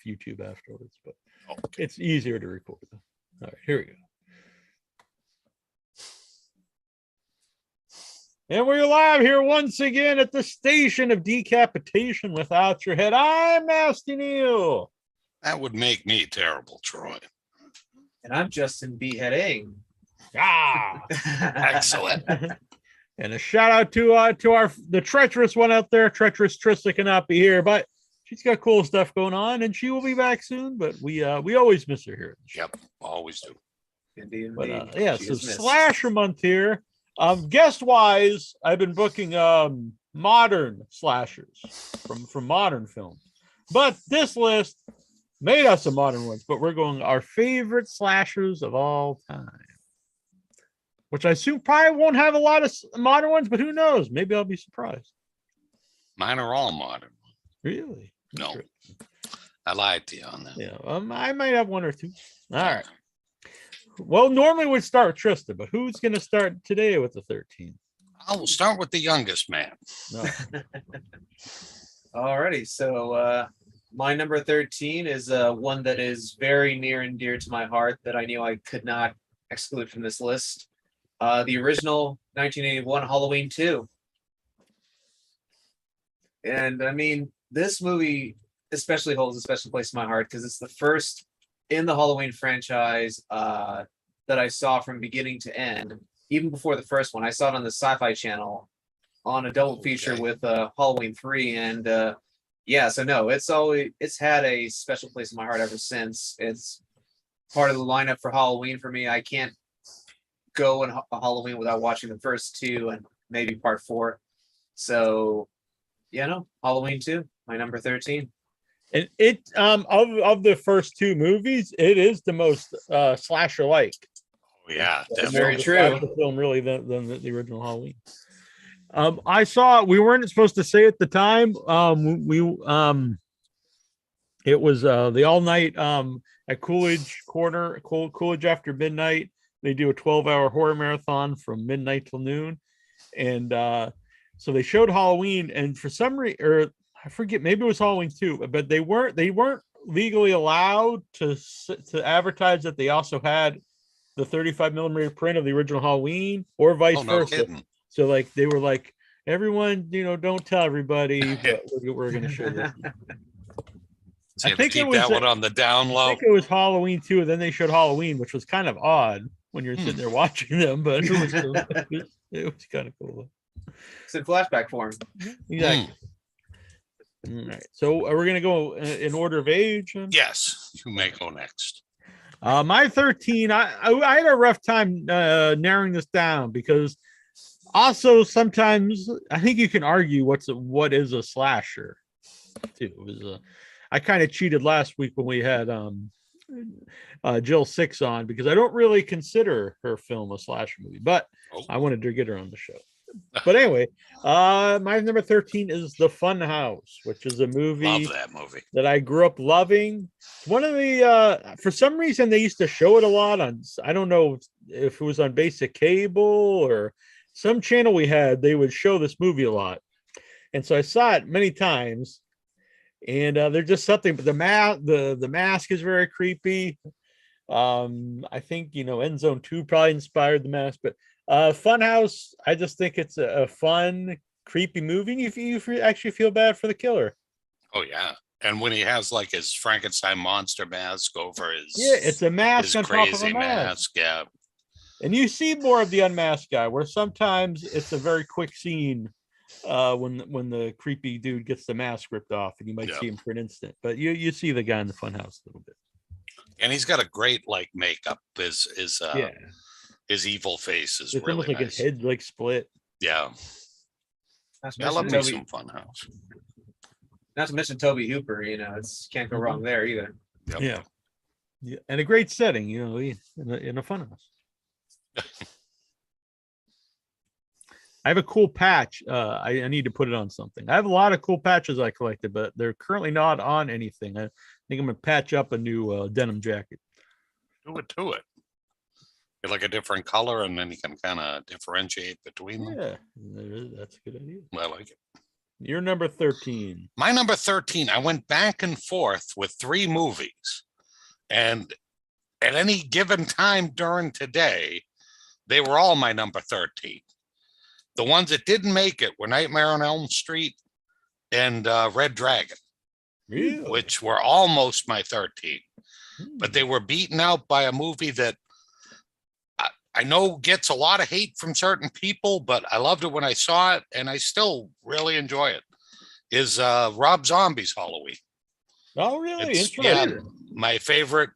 YouTube afterwards, but Okay. it's easier to record. All right, here we go. And we're live here once again at the station of decapitation without your head. I'm Nasty Neal. That would make me terrible, Troy. And I'm Justin Beheading. Ah, Excellent. and a shout out to the treacherous one out there. Treacherous Trista cannot be here, but she's got cool stuff going on, and she will be back soon. But we always miss her here. Yep, always do. Indeed, But indeed. yeah, She so is missed. slasher month here. Guest wise, I've been booking modern slashers from modern films, but this list made us some modern ones. But we're going our favorite slashers of all time, which I assume probably won't have a lot of modern ones, but who knows? Maybe I'll be surprised. Mine are all modern. Really? No, I lied to you on that. Yeah, I might have one or two. All right. Well, normally we'd start with Trista, but who's going to start today with the 13? I will start with the youngest man. No. Alrighty, so my number 13 is one that is very near and dear to my heart that I knew I could not exclude from this list. The original 1981 Halloween 2. And I mean, this movie especially holds a special place in my heart because it's the first in the Halloween franchise that I saw from beginning to end. Even before the first one, I saw it on the Sci-Fi Channel on a double feature with Halloween 3, and yeah, so no, it's had a special place in my heart ever since. It's part of the lineup for Halloween for me. I can't go on Halloween without watching the first two and maybe part 4. So yeah, no, Halloween 2, my number 13. And it of the first two movies, it is the most slasher like. Oh, yeah, Very definitely. true. The film really than the original Halloween. I saw we weren't supposed to say at the time. It was the all night at Coolidge Corner, Coolidge after midnight. They do a 12-hour horror marathon from midnight till noon, and so they showed Halloween, and for some reason, or I forget, maybe it was Halloween too, but they weren't legally allowed to advertise that they also had the 35 millimeter print of the original Halloween, or vice versa. Kidding. So like they were like, everyone, don't tell everybody, but we're going to show this. So I think keep that one on the down low. I think it was Halloween 2, and then they showed Halloween, which was kind of odd when you're sitting there watching them, but it was cool. It was kind of cool. It's in flashback form. Exactly. All right. So we're going to go in order of age. Yes, you may go next. My 13, I had a rough time narrowing this down because also sometimes I think you can argue what is a slasher too. It was I kind of cheated last week when we had Jill Six on because I don't really consider her film a slasher movie, but I wanted to get her on the show. But anyway, my number 13 is The Fun House, which is a movie. Love that movie. That I grew up loving. One of the for some reason they used to show it a lot on, I don't know if it was on basic cable or some channel we had, they would show this movie a lot. And so I saw it many times. And there's just something, but the mask is very creepy. I think End Zone 2 probably inspired the mask, but Funhouse, I just think it's a fun, creepy movie. You actually feel bad for the killer. Oh yeah, and when he has like his Frankenstein monster mask over his it's a mask on top of a mask. Yeah, and you see more of the unmasked guy, where sometimes it's a very quick scene when the creepy dude gets the mask ripped off, and you might see him for an instant, but you see the guy in the Funhouse a little bit. And he's got a great like makeup. His evil face is really almost like nice. His head like split. Yeah. I love me some Funhouse. Not to mention Toby Hooper, it's can't go wrong there either. Yep. Yeah, and a great setting, in a Funhouse. I have a cool patch. I need to put it on something. I have a lot of cool patches I collected, but they're currently not on anything. I think I'm gonna patch up a new denim jacket. Do it. Get like a different color, and then you can kind of differentiate between them. Yeah, that's a good idea. I like it. Your number 13. My number 13, I went back and forth with 3 movies. And at any given time during today, they were all my number 13. The ones that didn't make it were Nightmare on Elm Street and Red Dragon, Really? which were almost my 13. But they were beaten out by a movie that I know gets a lot of hate from certain people, but I loved it when I saw it, and I still really enjoy it, is Rob Zombie's Halloween. Oh, really? Yeah, my favorite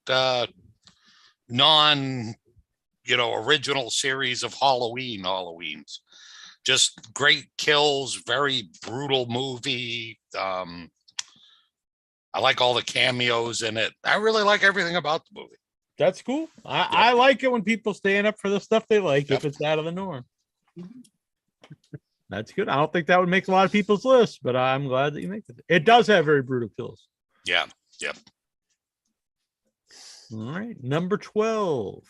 original series of Halloweens. Just great kills, very brutal movie. I like all the cameos in it. I really like everything about the movie. That's cool. I like it when people stand up for the stuff they like, if it's out of the norm. That's good. I don't think that would make a lot of people's list, but I'm glad that you make it. It does have very brutal kills. Yeah. Yep. All right. Number 12.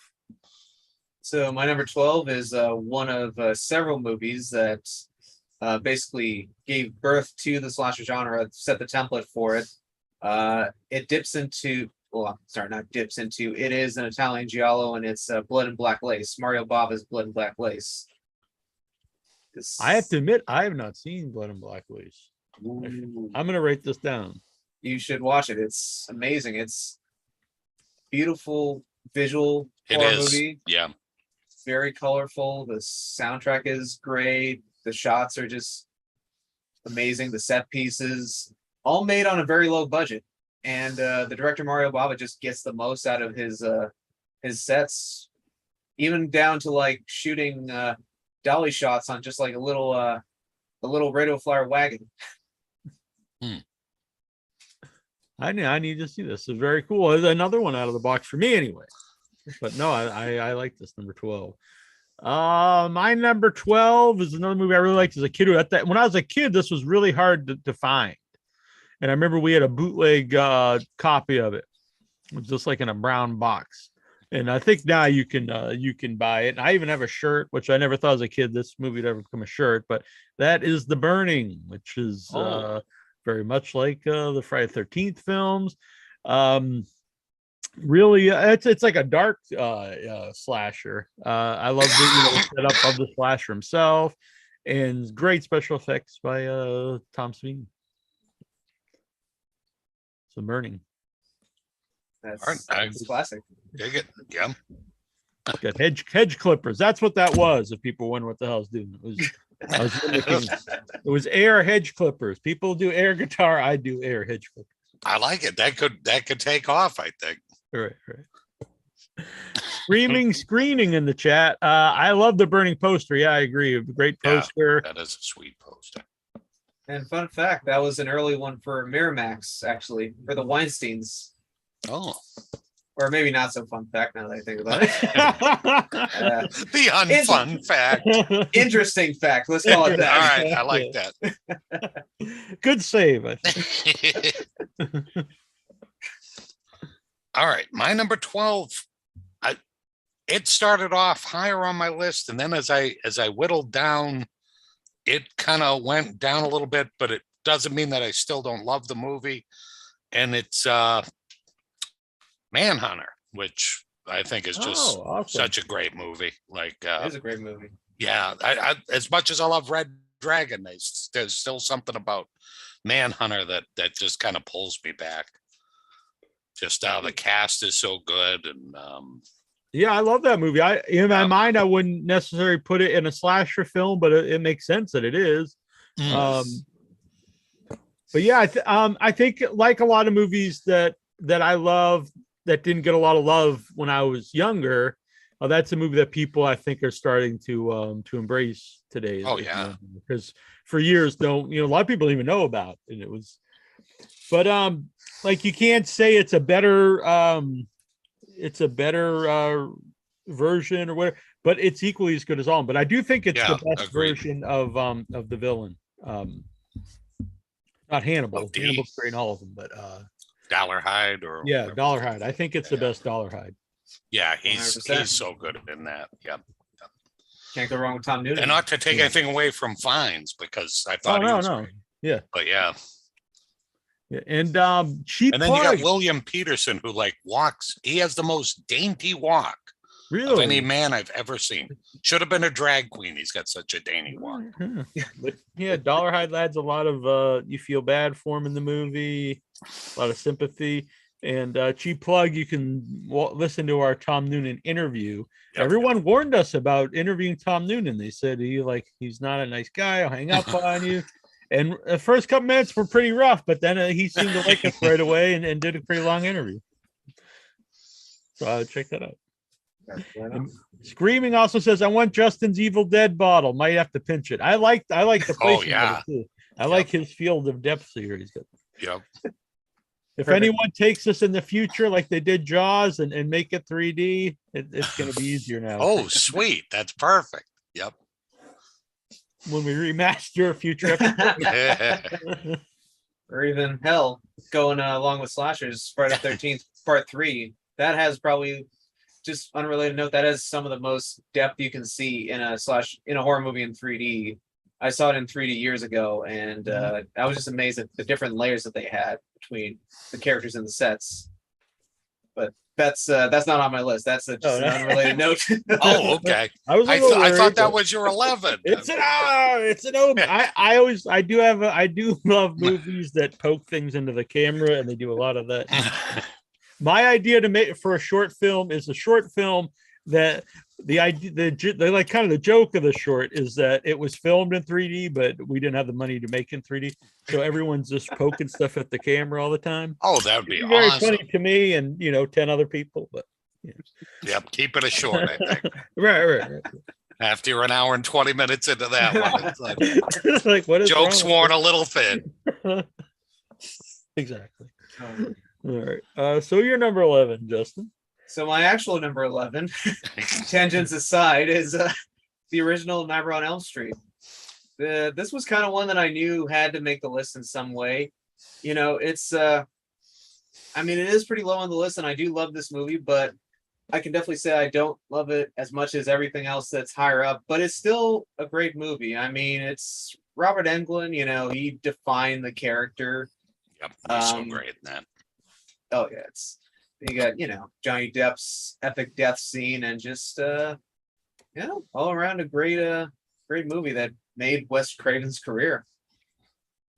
So my number 12 is one of several movies that basically gave birth to the slasher genre, set the template for it. It dips into, it is an Italian giallo, and it's Blood and Black Lace. Mario Bava's Blood and Black Lace. I have to admit, I have not seen Blood and Black Lace. Ooh. I'm going to write this down. You should watch it. It's amazing. It's beautiful visual horror movie. Yeah. Very colorful. The soundtrack is great. The shots are just amazing. The set pieces, all made on a very low budget. And the director Mario Bava just gets the most out of his sets, even down to like shooting dolly shots on just like a little radio flyer wagon. I need to see this. It's very cool. It's another one out of the box for me anyway. But no, I like this number 12. My number 12 is another movie I really liked as a kid. When I was a kid, this was really hard to find. And I remember we had a bootleg copy of it. It was just like in a brown box. And I think now you can buy it. And I even have a shirt, which I never thought as a kid this movie would ever become a shirt. But that is The Burning, which is very much like the Friday the 13th films. Really, it's like a dark slasher. I love the setup of the slasher himself, and great special effects by Tom Savini. So Burning. That's classic. Dig it. Yeah. Got hedge clippers. That's what that was. If people wonder what the hell I was doing, it was air hedge clippers. People do air guitar. I do air hedge clippers. I like it. That could take off, I think. Right. Screening in the chat. I love the Burning poster. Yeah, I agree. A great poster. That is a sweet poster. And fun fact, that was an early one for Miramax, actually, for the Weinsteins. Oh. Or maybe not so fun fact now that I think about it. The unfun fact. Interesting fact. Let's call it that. All right. I like that. Good save, I think. All right. My number 12. It started off higher on my list, and then as I whittled down, it kind of went down a little bit, but it doesn't mean that I still don't love the movie. And it's Manhunter, which I think is just such a great movie. Like, it is a great movie. Yeah, I as much as I love Red Dragon, there's still something about Manhunter that just kind of pulls me back. Just how the cast is so good, and yeah, I love that movie. In my mind, I wouldn't necessarily put it in a slasher film, but it makes sense that it is. But yeah, I think like a lot of movies that I love that didn't get a lot of love when I was younger, that's a movie that people I think are starting to embrace today. Oh yeah, because for years a lot of people don't even know about it. And it was, but like you can't say it's a better version or whatever, but it's equally as good as all. But I do think it's the best version of the villain. Not Hannibal. Hannibal's great in all of them, but Dollarhide Dollarhide. I think it's the best Dollarhide. Yeah, he's so good in that. Yeah. Can't go wrong with Tom Noonan. And not to take anything away from Fiennes, because I thought he was great. Yeah. But yeah. Yeah. And cheap And then you plug. got William Peterson, who like walks. He has the most dainty walk of any Really? man I've ever seen. Should have been a drag queen. He's got such a dainty walk. But yeah, Dollarhide Lad's a lot of you feel bad for him in the movie, a lot of sympathy. And cheap plug, you can listen to our Tom Noonan interview. Yep. Everyone warned us about interviewing Tom Noonan. They said he's not a nice guy. I'll hang up on you. And the first couple minutes were pretty rough, but then he seemed to like us right away and did a pretty long interview. So check that out. And Screaming also says, I want Justin's Evil Dead bottle. Might have to pinch it. I like the placement of it too. I like his field of depth here he's got. Yep. If anyone takes us in the future like they did Jaws and make it 3D, it's going to be easier now. Oh, sweet. That's perfect. Yep. When we remaster future episodes. Or even hell, going along with slashers, Friday the 13th Part 3. That has probably, just unrelated note, that has some of the most depth you can see in a horror movie in 3D. I saw it in 3D years ago, and I was just amazed at the different layers that they had between the characters and the sets. But that's not on my list. That's just an unrelated note. Oh, okay. I thought that was your 11. It's an open. I do love movies that poke things into the camera, and they do a lot of that. My idea to make for a short film is a short film that the like kind of the joke of the short is that it was filmed in 3D, but we didn't have the money to make in 3D, so everyone's just poking stuff at the camera all the time. Oh, that would be very awesome. funny to me and 10 other people, but yeah. Yep, keep it a short, I think. right. After you're an hour and 20 minutes into that one, it's like what is jokes worn a little thin. Exactly. All right. So you're number 11, Justin. So my actual number 11, tangents aside, is the original Nightmare on Elm Street. This was kind of one that I knew had to make the list in some way. It's it is pretty low on the list, and I do love this movie, but I can definitely say I don't love it as much as everything else that's higher up, but it's still a great movie. It's Robert Englund, he defined the character. Yep, he's so great in that. Oh yeah, you got, Johnny Depp's epic death scene, and just all around a great movie that made Wes Craven's career.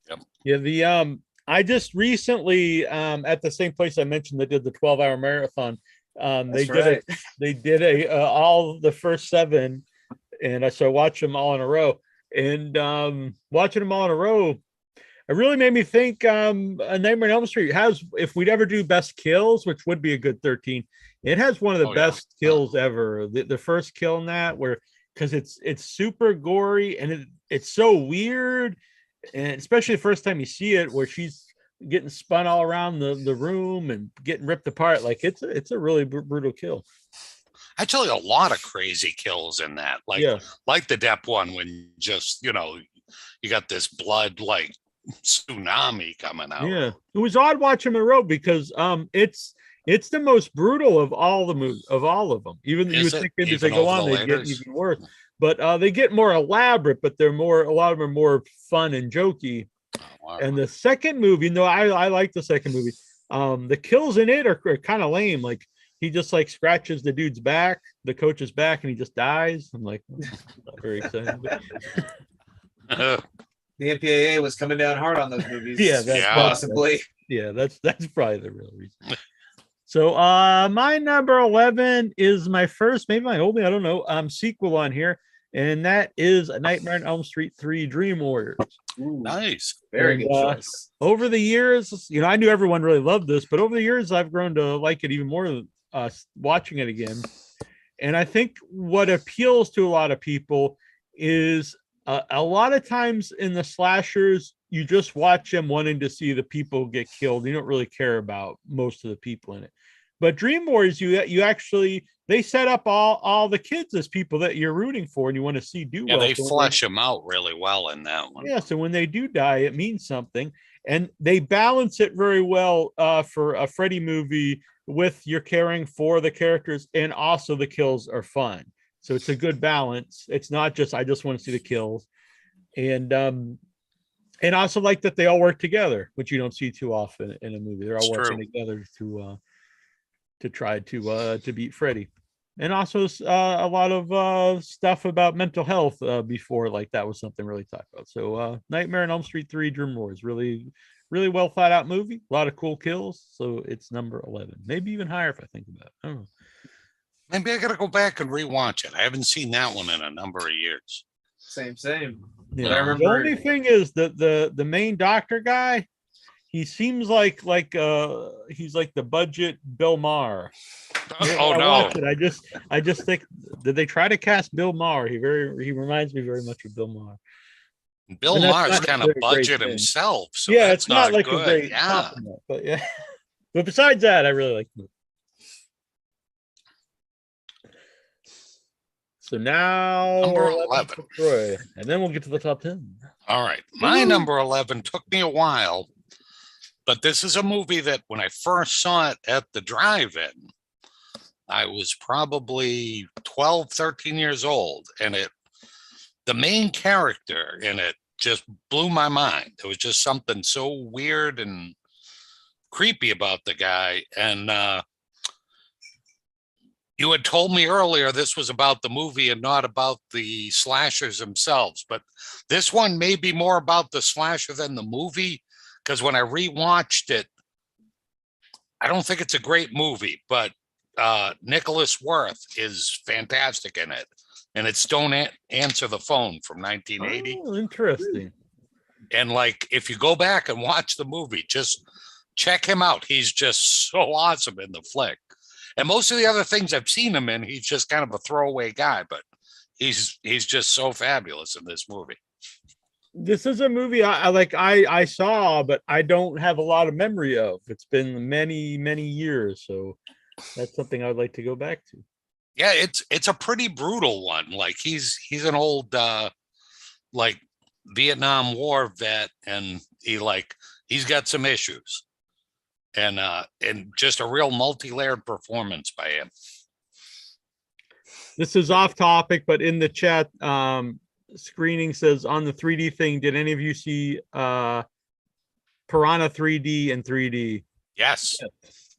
Yep. Yeah, I just recently at the same place I mentioned they did the 12-hour marathon. They did all the first 7, and I watched them all in a row. And watching them all in a row, it really made me think A Nightmare on Elm Street has, if we'd ever do best kills, which would be a good 13, it has one of the best kills ever. The first kill in that, because it's super gory and it's so weird, and especially the first time you see it, where she's getting spun all around the room and getting ripped apart. Like it's a really brutal kill. Actually, a lot of crazy kills in that, like the Depp one, when just you got this blood like tsunami coming out. Yeah, it was odd watching them in a row because it's the most brutal of all the movies, of all of them. Even you would think as they go on, they get even worse. But they get more elaborate, but a lot of them are more fun and jokey. Oh, wow. And the second movie, I like the second movie. The kills in it are kind of lame. Like he just scratches the dude's back, the coach's back, and he just dies. I'm like, not very exciting. The MPAA was coming down hard on those movies. Possibly. That's probably the real reason. So my number 11 is my first, maybe my only, I don't know, sequel on here, and that is A Nightmare on Elm Street 3: Dream Warriors. Ooh, nice. Very good choice. Over the years, I knew everyone really loved this, but over the years I've grown to like it even more watching it again. And I think what appeals to a lot of people is a lot of times in the slashers, you just watch them wanting to see the people get killed. You don't really care about most of the people in it. But Dream Warriors, you actually, they set up all the kids as people that you're rooting for and you want to see do well. Yeah, they flesh them out really well in that one. Yeah, so when they do die, it means something. And they balance it very well for a Freddy movie with you're caring for the characters and also the kills are fun. So it's a good balance. It's not just, I just want to see the kills. And And also like that they all work together, which you don't see too often in a movie. They're all It's working true. together to try to beat Freddy. And also a lot of stuff about mental health before, like that was something really talked about. So Nightmare on Elm Street 3 Dream Wars, really, really well thought out movie. A lot of cool kills. So it's number 11, maybe even higher if I think about it. I don't know. Maybe I gotta go back and rewatch it. I haven't seen that one in a number of years. Same. Yeah. But I The remember only thing is that the main doctor guy, he seems like he's like the budget Bill Maher. Oh I no. watch it. I just think, did they try to cast Bill Maher? He reminds me very much of Bill Maher. Bill And that's Maher's not kind of necessarily a great budget thing. himself, so Yeah, that's it's not like good. a great Yeah. compliment, but yeah. But besides that, I really like the movie. So now Number 11 11. for Troy, and then we'll get to the top 10. All right. My number 11 took me a while, but this is a movie that when I first saw it at the drive-in, I was probably 12, 13 years old, and the main character in it just blew my mind. There was just something so weird and creepy about the guy. And you had told me earlier this was about the movie and not about the slashers themselves, but this one may be more about the slasher than the movie, because when I rewatched it, I don't think it's a great movie, but Nicholas Worth is fantastic in it. And it's Don't Answer the Phone from 1980. Oh, interesting. And like, if you go back and watch the movie, just check him out. He's just so awesome in the flick. And most of the other things I've seen him in, he's just kind of a throwaway guy, but he's just so fabulous in this movie. This is a movie I saw, but I don't have a lot of memory of. It's been many, many years, so that's something I'd like to go back to. Yeah, it's a pretty brutal one. Like he's an old like Vietnam War vet, and he's got some issues. And just a real multi-layered performance by him. This is off topic, but in the chat, screening says on the 3D thing, did any of you see Piranha 3D in 3D? Yes.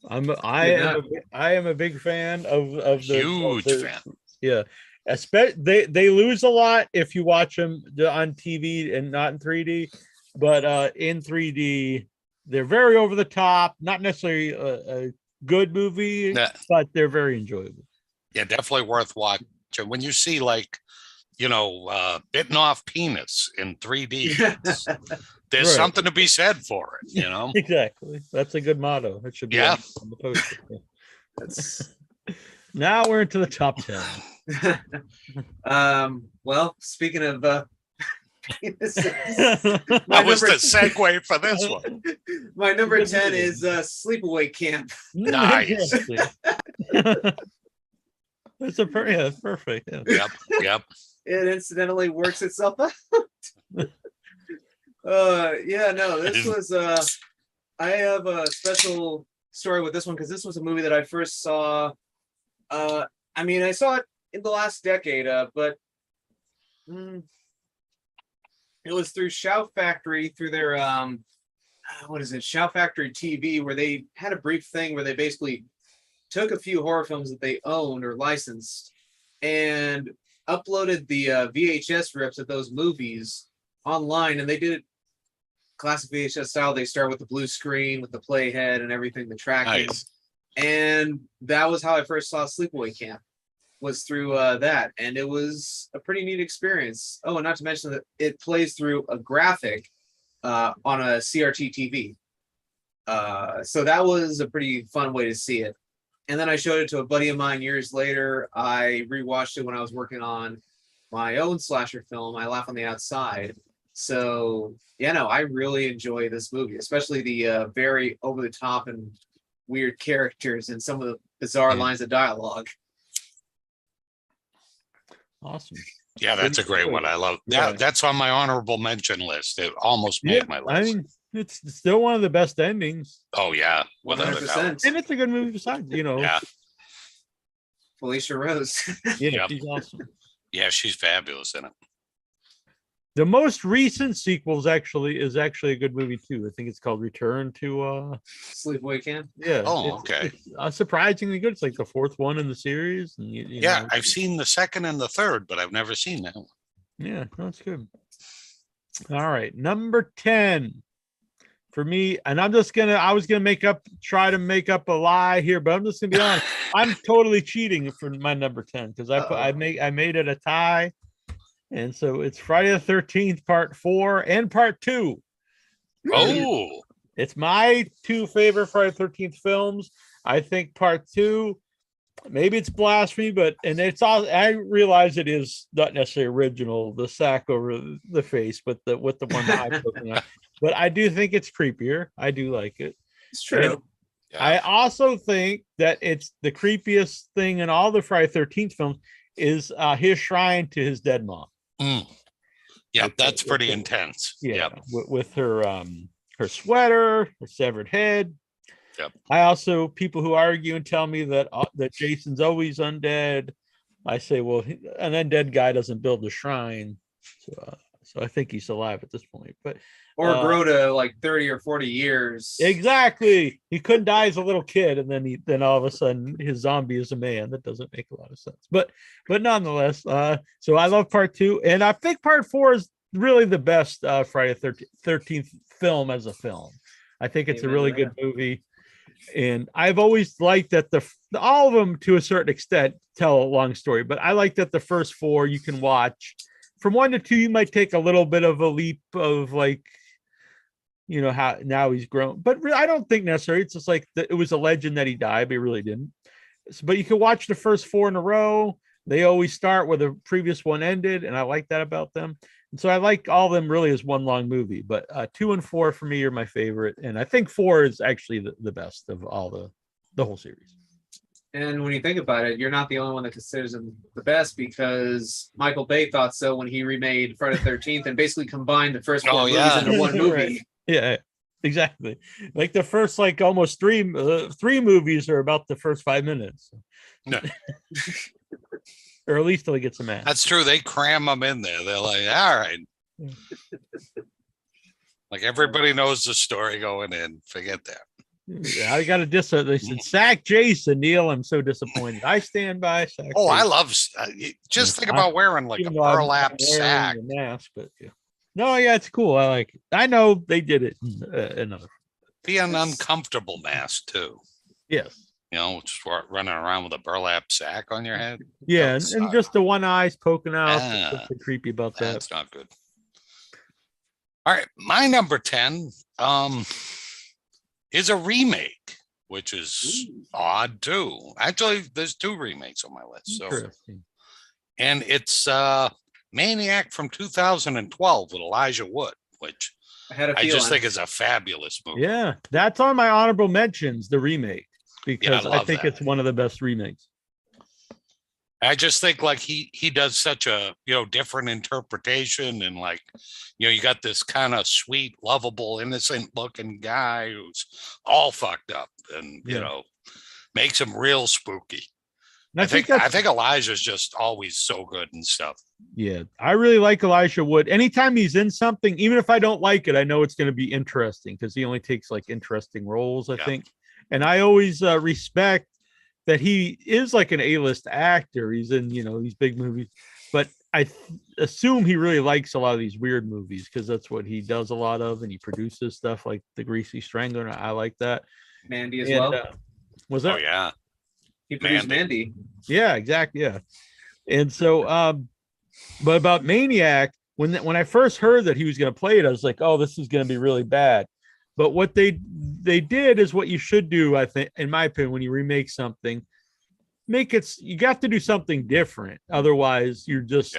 I am a big fan of the huge fan. Yeah. They lose a lot if you watch them on TV and not in 3D, but in 3D they're very over the top, not necessarily a good movie, but they're very enjoyable. Yeah, definitely worth watching. When you see bitten off penis in 3D, there's something to be said for it, Exactly. That's a good motto. It should be on the poster. that's Now we're into the top 10. Well, speaking of that was the segue for this one. My number 10 is Sleepaway Camp. Nice. That's perfect. Yeah. Yep. It incidentally works itself out. This was I have a special story with this one because this was a movie that I first saw. I saw it in the last decade, but it was through Shout Factory, through their Shout Factory TV, where they had a brief thing where they basically took a few horror films that they owned or licensed and uploaded the VHS rips of those movies online, and they did it classic VHS style. They start with the blue screen with the playhead and everything, the tracking. Nice. And that was how I first saw Sleepaway Camp, was through that, and it was a pretty neat experience. Oh, and not to mention that it plays through a graphic on a CRT TV. So that was a pretty fun way to see it. And then I showed it to a buddy of mine years later. I rewatched it when I was working on my own slasher film, I Laugh on the Outside. So, I really enjoy this movie, especially the very over-the-top and weird characters and some of the bizarre lines of dialogue. Awesome. Yeah, that's a great one. I love that. That's on my honorable mention list. It almost made my list. It's still one of the best endings. Oh yeah, 100%. And it's a good movie besides, Yeah. Felicia Rose. She's awesome. Yeah, she's fabulous in it. The most recent sequel is actually a good movie too. I think it's called Return to Sleepaway Camp. Yeah. Oh, okay. It's surprisingly good. It's like the fourth one in the series. And you Yeah, know, I've seen the second and the third, but I've never seen that one. yeah, no, it's good. All right. Number 10 for me, and I was gonna try to make up a lie here, but I'm just gonna be honest. I'm totally cheating for my number 10 because I made it a tie. And so it's Friday the 13th, part 4 and part 2. Oh, It's my 2 favorite Friday the 13th films. I think part 2, maybe it's blasphemy, but it's all, I realize it is not necessarily original, the sack over the face, but with the one eye poking out. But I do think it's creepier. I do like it. It's true. yeah. I also think that it's the creepiest thing in all the Friday the 13th films is his shrine to his dead mom. Yeah, that's pretty intense. Yeah, Yep. with her her sweater, her severed head. Yep. I also, people who argue and tell me that Jason's always undead, I say, well, an undead guy doesn't build a shrine, so I think he's alive at this point. But Or grow to like 30 or 40 years. exactly, he couldn't die as a little kid, and then all of a sudden his zombie is a man. That doesn't make a lot of sense. But nonetheless, so I love part 2, and I think part 4 is really the best Friday the 13th film as a film. I think it's a really good movie. And I've always liked that all of them to a certain extent tell a long story, but I like that the first 4 you can watch. From 1 to 2, you might take a little bit of a leap of like, you know, how now he's grown, but I don't think necessarily. It's just like it was a legend that he died, but he really didn't. But you can watch the first 4 in a row. They always start where the previous one ended, and I like that about them. And so I like all of them really as one long movie, but 2 and 4 for me are my favorite. And I think 4 is actually the best of all the whole series. And when you think about it, you're not the only one that considers them the best, because Michael Bay thought so when he remade Friday the 13th and basically combined the first 4 movies into one movie. Right. Yeah, exactly. Like the first almost 3 movies are about the first 5 minutes. No. Or at least till he gets a man. That's true. They cram them in there. They're like, all right. Like everybody knows the story going in. Forget that. Yeah, I got to they said sack Jason. Neal, I'm so disappointed. I stand by sack. Oh, Jason. I love just think about wearing like a burlap sack. Mask, but yeah. No, yeah, it's cool. I like it. I know they did it in other. Be an uncomfortable mask too. Yes. You know, just running around with a burlap sack on your head. Yeah, and just the one eye's poking out. Ah, That's creepy about that. That's not good. All right, my number 10 is a remake, which is odd too. Actually, there's 2 remakes on my list. So, and it's Maniac from 2012 with Elijah Wood, which I just think is a fabulous movie. Yeah, that's on my honorable mentions, the remake, because I think it's one of the best remakes. I just think like he does such a, different interpretation, and like, you got this kind of sweet, lovable, innocent looking guy who's all fucked up, and makes him real spooky. I think Elijah's just always so good and stuff. Yeah, I really like Elijah Wood. Anytime he's in something, even if I don't like it, I know it's going to be interesting because he only takes like interesting roles, I think. And I always respect that he is like an A-list actor. He's in, these big movies, but I assume he really likes a lot of these weird movies because that's what he does a lot of, and he produces stuff like The Greasy Strangler. I like that. Mandy as well. Was that? Oh yeah. He produced Mandy. Yeah, exactly. Yeah. And so, but about Maniac, when I first heard that he was going to play it, I was like, oh, this is going to be really bad. But what they did is what you should do, I think, in my opinion, when you remake something, you got to do something different. Otherwise, you're just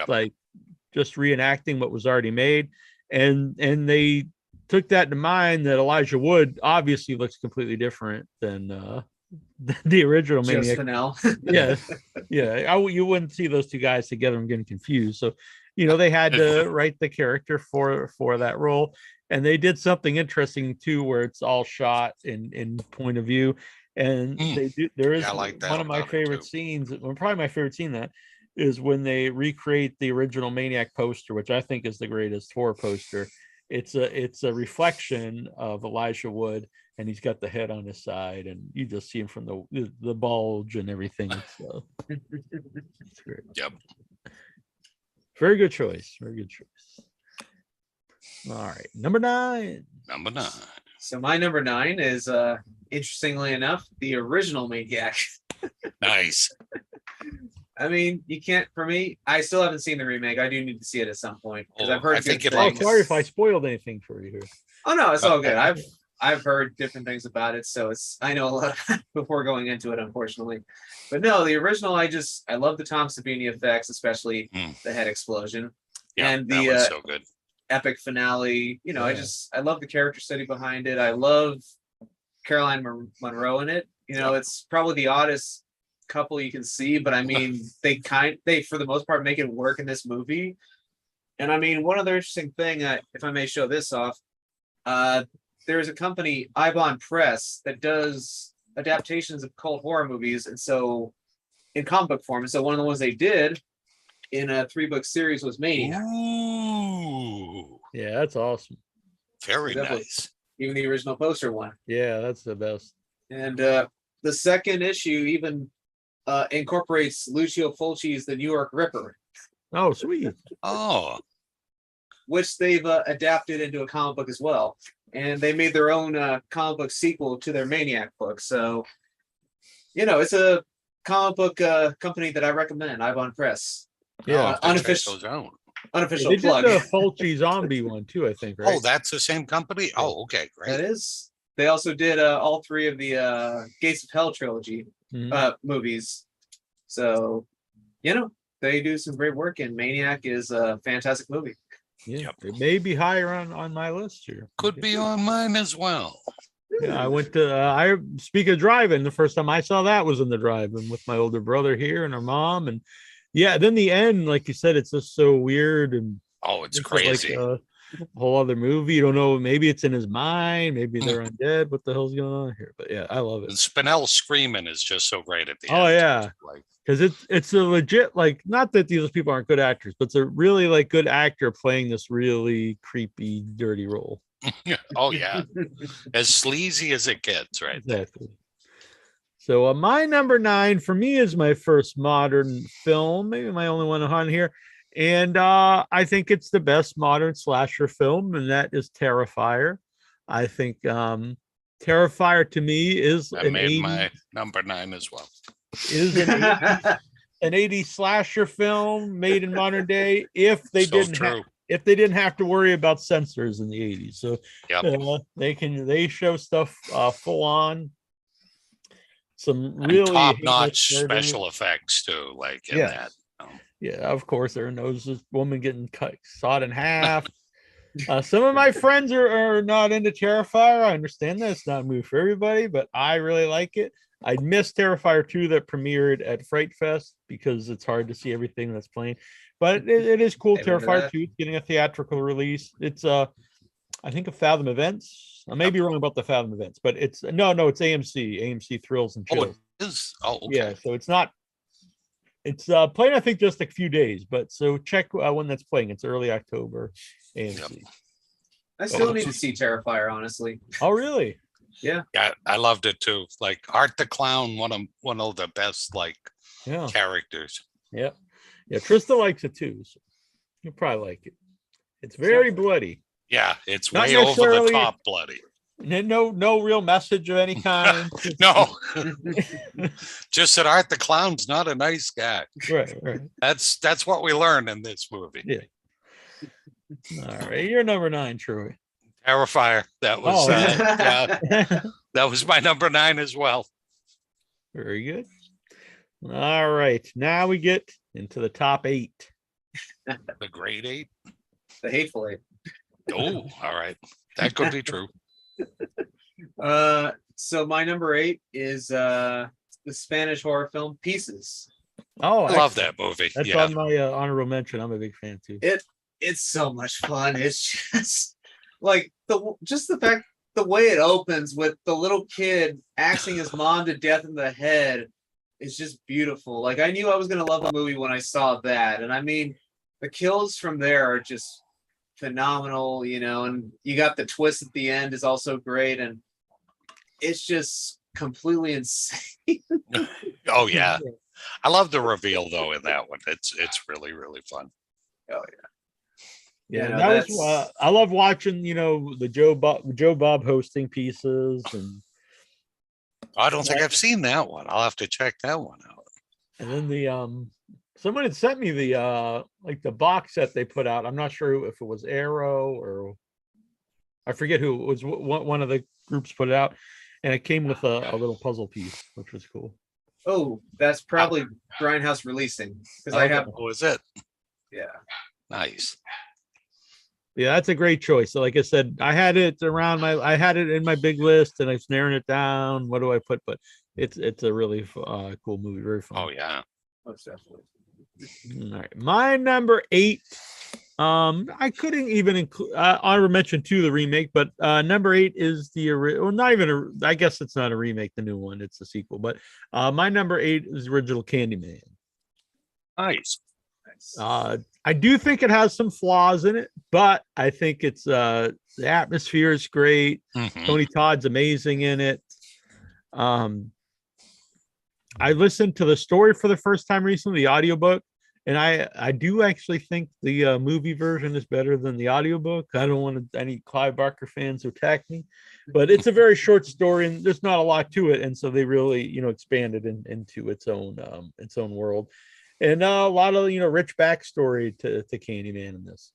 just reenacting what was already made. And they took that in mind, that Elijah Wood obviously looks completely different than the original Maniac. You wouldn't see those 2 guys together and getting confused. So, they had to write the character for that role. And they did something interesting too, where it's all shot in point of view. And there is like that one of my favorite scenes, probably my favorite scene, that is when they recreate the original Maniac poster, which I think is the greatest horror poster. It's a reflection of Elijah Wood, and he's got the head on his side, and you just see him from the bulge and everything. It's great. Yep. Very good choice. Very good choice. All right, number 9. Number 9. So my number 9 is interestingly enough, the original Maniac. Nice. I mean, you can't, for me, I still haven't seen the remake. I do need to see it at some point because I've I heard think good it'll- things. Sorry if I spoiled anything for you here. Oh no, it's all good. I've heard different things about it, so I know a lot before going into it, unfortunately. But no, the original, I love the Tom Savini effects, especially the head explosion. Yeah, and that the was so good. epic finale. You know, Yeah. I love the character study behind it. I love Caroline Monroe in it. You know, it's probably the oddest couple you can see, but I mean, they for the most part make it work in this movie. And I mean, one other interesting thing, if I may show this off, there's a company, Ibon Press, that does adaptations of cult horror movies, and so in comic book form. And so one of the ones they did in a 3-book series was Maniac. Ooh, Yeah, that's awesome. very Definitely. nice. Even the original poster one. Yeah, that's the best. And the second issue even incorporates Lucio Fulci's The New York Ripper, Oh, sweet. Oh, which they've adapted into a comic book as well. And they made their own comic book sequel to their Maniac book. So, you know, it's a comic book company that I recommend, Ibon Press. Yeah. I'll have to check unofficial- those out. Unofficial They did plug. the Fulci zombie one too, I think, right? Oh, that's the same company? Oh, okay, That great. is. They also did all 3 of the Gates of Hell trilogy Mhm. movies. So, you know, they do some great work, and Maniac is a fantastic movie. Yeah, Yep. it may be higher on my list here. Could be on mine as well. Yeah, I went to. I speak of driving. The first time I saw that was in the drive-in with my older brother here and our mom, and yeah. Then the end, like you said, it's just so weird and Oh, it's like crazy. a whole other movie. You don't know. Maybe it's in his mind. Maybe they're undead. What the hell's going on here? But yeah, I love And it. Spinell screaming is just so great at the end. Oh yeah, Like, because it's a legit, like, not that these people aren't good actors, but it's a really like good actor playing this really creepy, dirty role. oh yeah, as sleazy as it gets, right? Exactly. So my number 9 for me is my first modern film, maybe my only one on here, and I think it's the best modern slasher film, and that is Terrifier. I think Terrifier to me is I an made 80s, my number 9 as well. is an 80s slasher film made in modern day if they So didn't true. if they didn't have to worry about censors in the 80s. So Yep. they show stuff full on. Some And really top-notch heinous murder. special effects too, like in Yes. that. Yeah, of course, everyone knows this woman getting sawed in half. Some of my friends are not into Terrifier. I understand that it's not a movie for everybody, but I really like it. I missed Terrifier 2 that premiered at Fright Fest because it's hard to see everything that's playing. But it is cool. Amen to Terrifier that. 2 is getting a theatrical release. It's I think a Fathom Events. I may be wrong about the Fathom Events, but it's it's AMC Thrills and Oh, Chills. it is. Oh, okay. Yeah, so it's not. It's playing, I think, just a few days, but so check when that's playing. It's early October. AMC. I still need to see Terrifier, honestly. Oh, really? Yeah, I loved it too. Like Art the Clown, one of the best like Yeah. characters. Yeah. Yeah. Trista likes it too. So you'll probably like it. It's very bloody. Yeah, it's Not way over the necessarily- top bloody. No real message of any kind. No, just that Art the Clown's not a nice guy. Right. That's what we learned in this movie. Yeah. All right. You're number 9, Troy. Terrifier. That was Oh, yeah, that was my number 9 as well. Very good. All right. Now we get into the top 8. The grade 8. The Hateful Eight. Oh, all right. That could be true. So my number 8 is the Spanish horror film Pieces. Oh, I love that movie. That's Yeah. on my honorable mention. I'm a big fan too. It's so much fun. It's just like the fact the way it opens with the little kid axing his mom to death in the head, is just beautiful. Like I knew I was gonna love the movie when I saw that, and I mean, the kills from there are just phenomenal, you know. And you got the twist at the end is also great, and it's just completely insane. Oh yeah, I love the reveal though in that one. It's really fun. Oh Yeah, no, that was. I love watching, you know, the Joe Bob hosting pieces, and I don't think I've seen that one. I'll have to check that one out. and then the someone had sent me the like the box set they put out. I'm not sure if it was Arrow or I forget who it was. One of the groups put it out, and it came with a little puzzle piece, which was cool. Oh, that's probably Grindhouse releasing because I have. Oh, is it? Yeah. Nice. Yeah, that's a great choice. So like I said, I had it in my big list, and I was narrowing it down. What do I put? But it's a really cool movie, very fun. Oh yeah. Most definitely. All right, my number 8. I couldn't even include. I mentioned the remake, but number 8 is the well, not even I guess it's not a remake, the new one. It's a sequel. But my number 8 is original Candyman. Nice. I do think it has some flaws in it, but I think it's the atmosphere is great. Tony Todd's amazing in it. I listened to the story for the first time recently, the audiobook, and I do actually think the movie version is better than the audiobook. I don't want any Clive Barker fans to attack me, but it's a very short story and there's not a lot to it, and so they really, you know, expanded into its own world. And a lot of, you know, rich backstory to Candyman in this.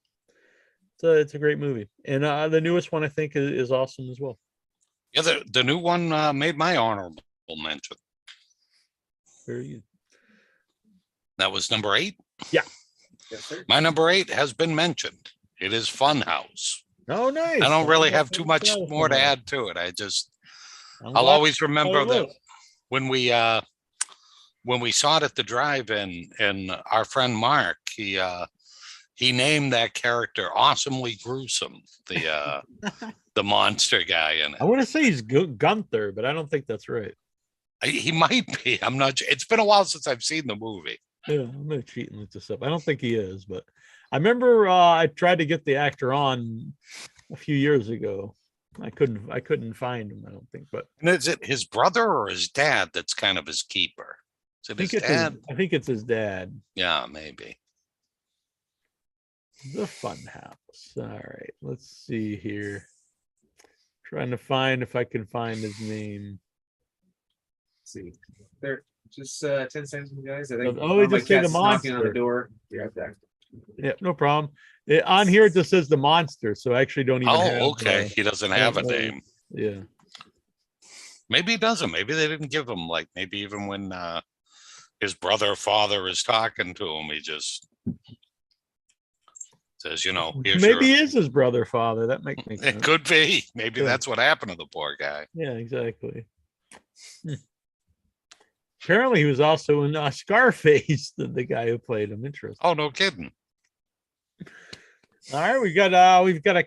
So it's a great movie. And the newest one I think is awesome as well. Yeah, the new one made my honorable mention. Very good. That was number 8? Yeah. Yes, sir. My number 8 has been mentioned. It is Funhouse. Oh, nice. I don't really have too much more to add to it. I'll always remember that when we saw it at the drive-in, and our friend Mark, he named that character Awesomely Gruesome, the monster guy in it. I want to say he's Gunther, but I don't think that's right. He might be. I'm not sure. It's been a while since I've seen the movie. Yeah, I'm gonna cheat and look this up. I don't think he is, but I remember I tried to get the actor on a few years ago. I couldn't find him, I don't think. But and is it his brother or his dad that's kind of his keeper? Is it his dad? I think it's his dad. Yeah, maybe. The Funhouse. All right, let's see here. Trying to find if I can find his name. Let's see, there just 10 seconds, guys. I think. Oh, he just said the knocking on the monster. door. Yeah, there. Yeah, no problem. On here it just says the monster, so I actually don't even. Oh, okay. He doesn't have a name. Yeah. Maybe he doesn't. Maybe they didn't give him, like, maybe even when his brother or father is talking to him, he just says, you know, maybe he is his brother, father. That might make sense. It could be. Maybe that's what happened to the poor guy. Yeah, exactly. Apparently, he was also in Scarface, the guy who played him. Interesting. Oh, no kidding. All right, we've got a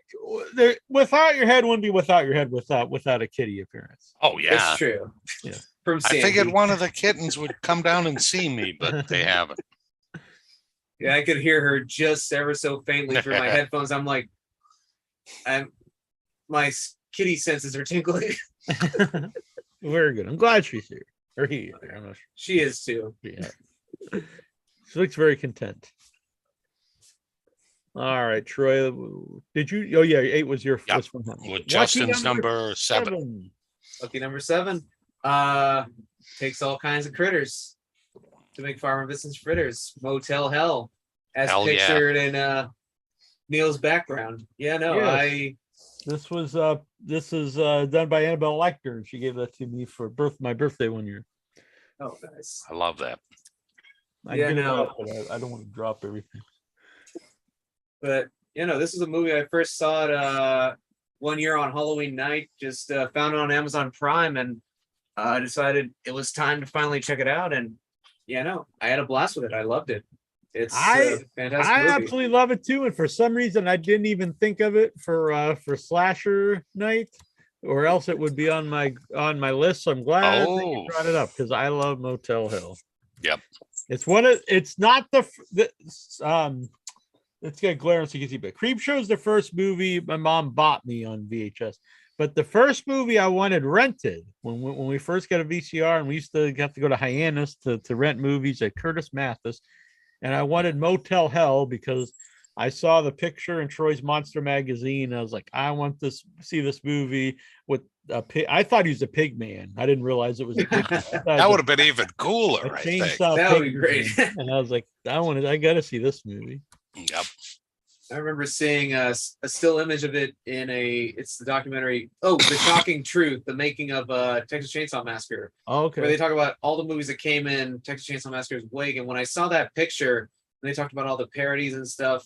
Without Your Head wouldn't be Without Your Head without a kitty appearance. Oh yeah, that's true. Yeah, from Sandy. I figured one of the kittens would come down and see me, but they haven't. Yeah, I could hear her just ever so faintly through my headphones. I'm like, my kitty senses are tingling. Very good. I'm glad she's here. Or he. I don't know. She is too. Yeah. She looks very content. All right, Troy. Did you? Oh yeah, 8 was your first one. With Justin's number 7. Lucky number 7. Takes all kinds of critters to make Farmer Vincent's fritters. Motel Hell, as pictured in Neal's background. Yeah, no, yes. This is done by Annabelle Lecter. She gave that to me for my birthday one year. Oh, nice. I love that. I don't want to drop everything. But this is a movie I first saw it one year on Halloween night. Just found it on Amazon Prime, and I decided it was time to finally check it out. And I had a blast with it. I loved it. It's a fantastic I movie. absolutely love it too. And for some reason, I didn't even think of it for slasher night. or else it would be on my list. So I'm glad that you Oh. brought it up because I love Motel Hell. Yep. It's not let's get glare so you can see, but Creepshow is the first movie my mom bought me on VHS. But the first movie I wanted rented when we first got a VCR, and we used to have to go to Hyannis to rent movies at Curtis Mathis, and I wanted Motel Hell because I saw the picture in Troy's Monster magazine. I was like, I want see this movie with a pig. I thought he was a pig man. I didn't realize it was a pig. That would have been even cooler, I think. That would be great. And I was like, I got to see this movie. Yep. I remember seeing a still image of it it's the documentary, The Shocking Truth, the making of Texas Chainsaw Massacre. Oh, okay. Where they talk about all the movies that came in Texas Chainsaw Massacre's wake. And when I saw that picture, and they talked about all the parodies and stuff,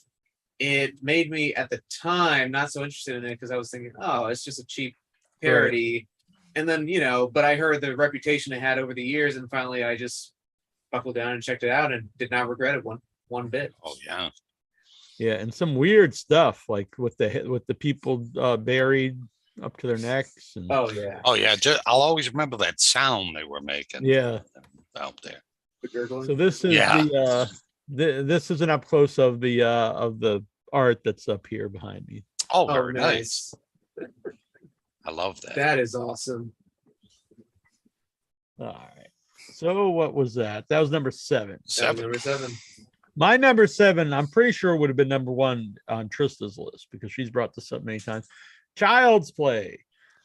it made me at the time not so interested in it because I was thinking, oh, it's just a cheap parody. Right. And then, but I heard the reputation it had over the years, and finally I just buckled down and checked it out and did not regret it one bit. Oh yeah. Yeah, and some weird stuff like with the people buried up to their necks. And, oh yeah. I'll always remember that sound they were making. Yeah, out there. The gurgling. So this is this is an up close of the art that's up here behind me. Oh, very nice. I love that. That is awesome. All right. So what was that? That was number 7. Number 7. My number 7, I'm pretty sure would have been number 1 on Trista's list because she's brought this up many times. Child's Play.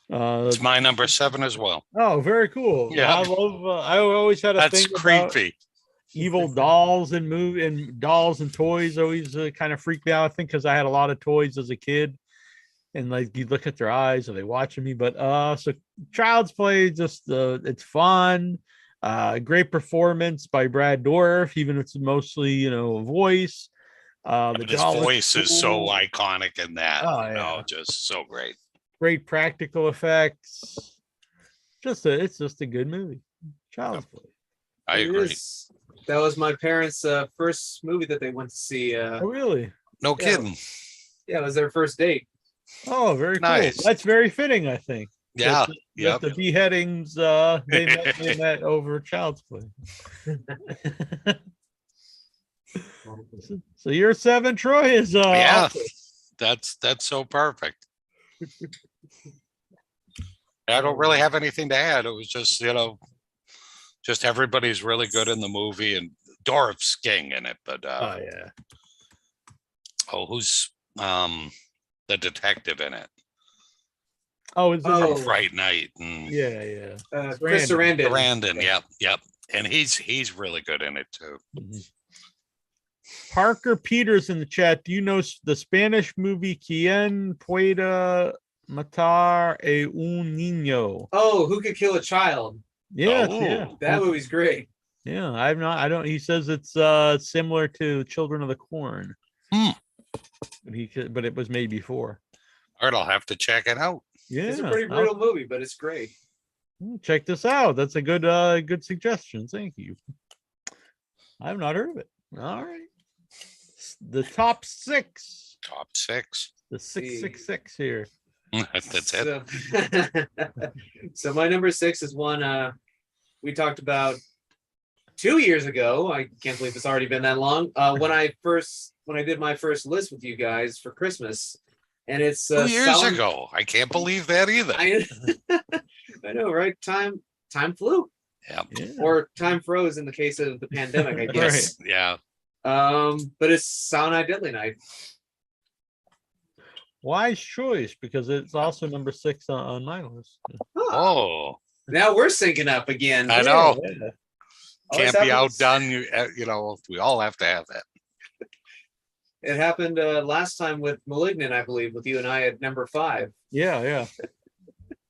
It's my number 7 as well. Oh, very cool. Yeah, I love. I always had a thing creepy. Evil dolls and dolls and toys always kind of freaked me out. I think because I had a lot of toys as a kid, and like you look at their eyes, are they watching me? But so Child's Play, just it's fun. Great performance by Brad Dourif, even if it's mostly voice. His voice is so iconic in that. Just so great. Great practical effects. It's just a good movie. Child's Play. I agree. That was my parents' first movie that they went to see. Oh, really? No kidding. Yeah, it was their first date. Oh, very nice. Cool. That's very fitting, I think. Yeah. With the beheadings, they met over Child's Play. So your 7, Troy, is awesome. That's so perfect. I don't really have anything to add. It was just just everybody's really good in the movie, and Dorif's king in it. But who's the detective in it? From Fright Night. And, Chris Sarandon. Sarandon, yep. And he's really good in it too. Mm-hmm. Parker Peters in the chat. Do you know the Spanish movie Quien Puede Matar a un Niño? Oh, Who Could Kill a Child? Yeah. That movie's great. Yeah, I don't. He says it's similar to Children of the Corn. But it was made before. All right, I'll have to check it out. Yeah, it's a pretty brutal movie, but it's great. Check this out. That's a good suggestion. Thank you. I've not heard of it. All right. The top 6. Top 6. The 666 here. That's it. So my number 6 is one we talked about 2 years ago. I can't believe it's already been that long. When I did my first list with you guys for Christmas, and it's 2 years ago. I can't believe that either. I know, right? Time flew. Yeah. Or time froze in the case of the pandemic, I guess. Right. Yeah. But it's Silent Night, Deadly Night. Wise choice, because it's also number 6 on my list. Oh. Now we're syncing up again. I know. Yeah. Can't be outdone. We all have to have that. It happened last time with Malignant, I believe, with you and I at number 5. Yeah.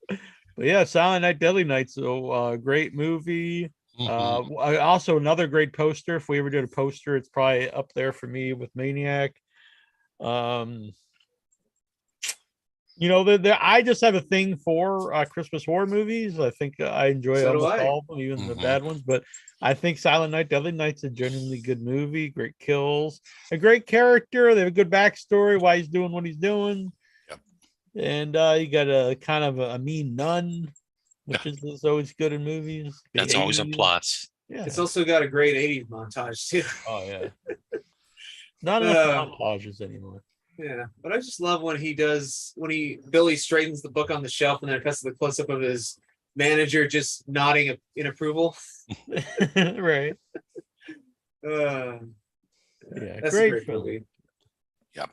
But yeah, Silent Night, Deadly Night. So great movie. Mm-hmm. Also another great poster. If we ever did a poster, it's probably up there for me with Maniac. I just have a thing for Christmas horror movies. I think I enjoy almost all of them, even the bad ones. But I think Silent Night, Deadly Night's a genuinely good movie. Great kills, a great character. They have a good backstory why he's doing what he's doing. Yep. And you got a kind of a mean nun, which is always good in movies. The That's always a 80s. plus. Yeah. It's also got a great 80s montage too. Oh yeah. Not enough montages anymore. Yeah, but I just love when Billy straightens the book on the shelf and then it cuts to the close up of his manager just nodding in approval. Right. Yeah, that's great a great film. movie. Yep.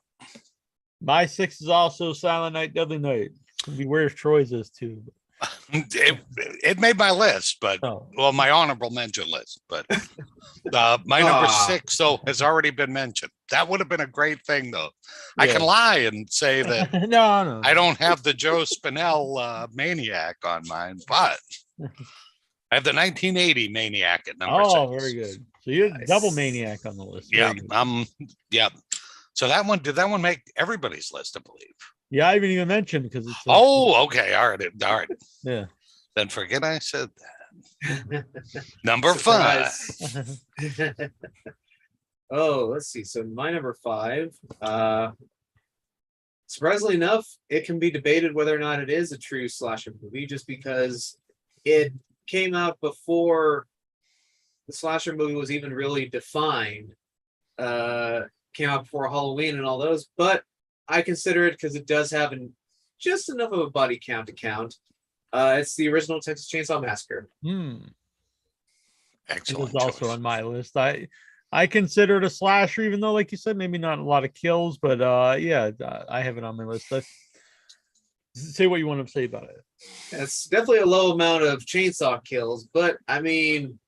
My 6 is also Silent Night, Deadly Night. It'd be where Troy's is too. It made my list, but well, my honorable mention list, but my number 6 though has already been mentioned. That would have been a great thing though. Yeah. I can lie and say that no, I don't have the Joe Spinell Maniac on mine, but I have the 1980 Maniac at number 6. Oh, very good. So you have double Maniac on the list. Yeah, yep. So that one make everybody's list, I believe. Yeah, I haven't even mentioned because it's. Okay, all right. Yeah. Then forget I said that. Number 5. Oh, let's see. So my number 5. Surprisingly enough, it can be debated whether or not it is a true slasher movie, just because it came out before the slasher movie was even really defined. Came out before Halloween and all those, but I consider it because it does have just enough of a body count to count. It's the original Texas Chainsaw Massacre. Excellent. It was also on my list. I consider it a slasher, even though, like you said, maybe not a lot of kills, but yeah, I have it on my list. Say what you want to say about it. It's definitely a low amount of chainsaw kills, but I mean,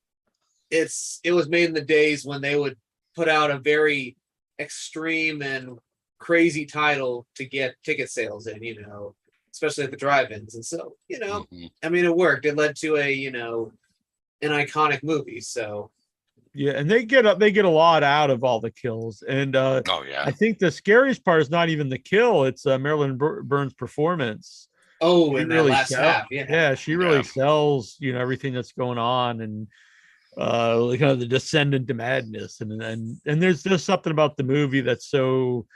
it was made in the days when they would put out a very extreme and crazy title to get ticket sales in, especially at the drive-ins. And so, I mean, it worked. It led to an iconic movie. So yeah, and they get a lot out of all the kills. And I think the scariest part is not even the kill, it's Marilyn Burns' performance. Oh, in that last half. Yeah, she really sells, everything that's going on, and kind of the descendant to madness, and there's just something about the movie that's so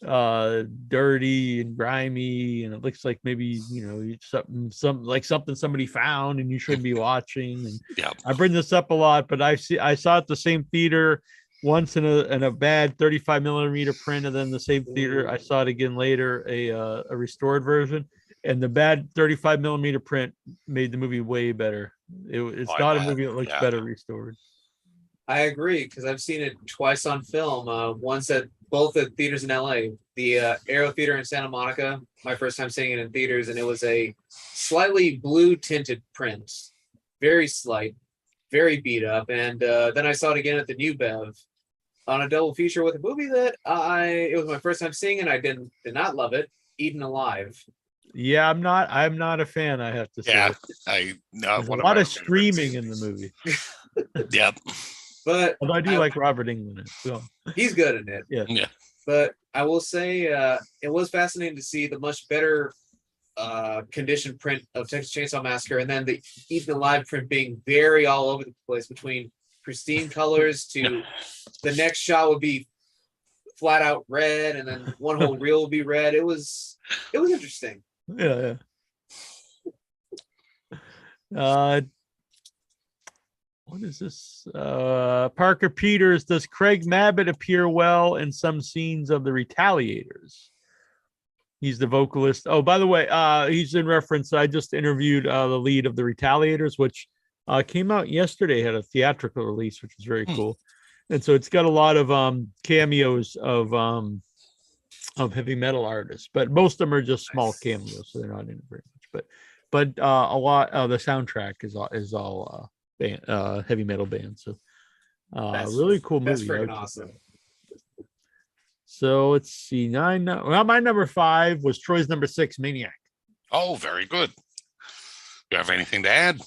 dirty and grimy, and it looks like maybe something somebody found and you shouldn't be watching. And I bring this up a lot, but I saw it the same theater once in a bad 35 millimeter print, and then the same theater I saw it again later, a restored version, and the bad 35 millimeter print made the movie way better. It's not a movie that looks better restored. I agree, because I've seen it twice on film. Once at both at theaters in LA, the Aero Theater in Santa Monica, my first time seeing it in theaters, and it was a slightly blue tinted print, very slight, very beat up. And then I saw it again at the New Bev on a double feature with a movie that it was my first time seeing it. I did not love it, Eaten Alive. Yeah, I'm not a fan, I have to say. Yeah, there's a lot of screaming in the movie. Yep. But I do like Robert Englund in it. So. He's good in it. Yeah. But I will say it was fascinating to see the much better condition print of Texas Chainsaw Massacre, and then the Eaten Alive print being very all over the place, between pristine colors to the next shot would be flat out red, and then one whole reel would be red. It was interesting. Yeah. What is this? Parker Peters, does Craig Mabbitt appear well in some scenes of the Retaliators? He's the vocalist. Oh, by the way, he's in reference. I just interviewed the lead of the Retaliators, which came out yesterday, had a theatrical release, which is very cool. And so it's got a lot of cameos of heavy metal artists, but most of them are just small cameos, so they're not in it very much. But a lot of the soundtrack is all band, heavy metal band. So really cool movie. That's freaking awesome. So let's see. My number 5 was Troy's number 6, Maniac. Oh, very good. You have anything to add?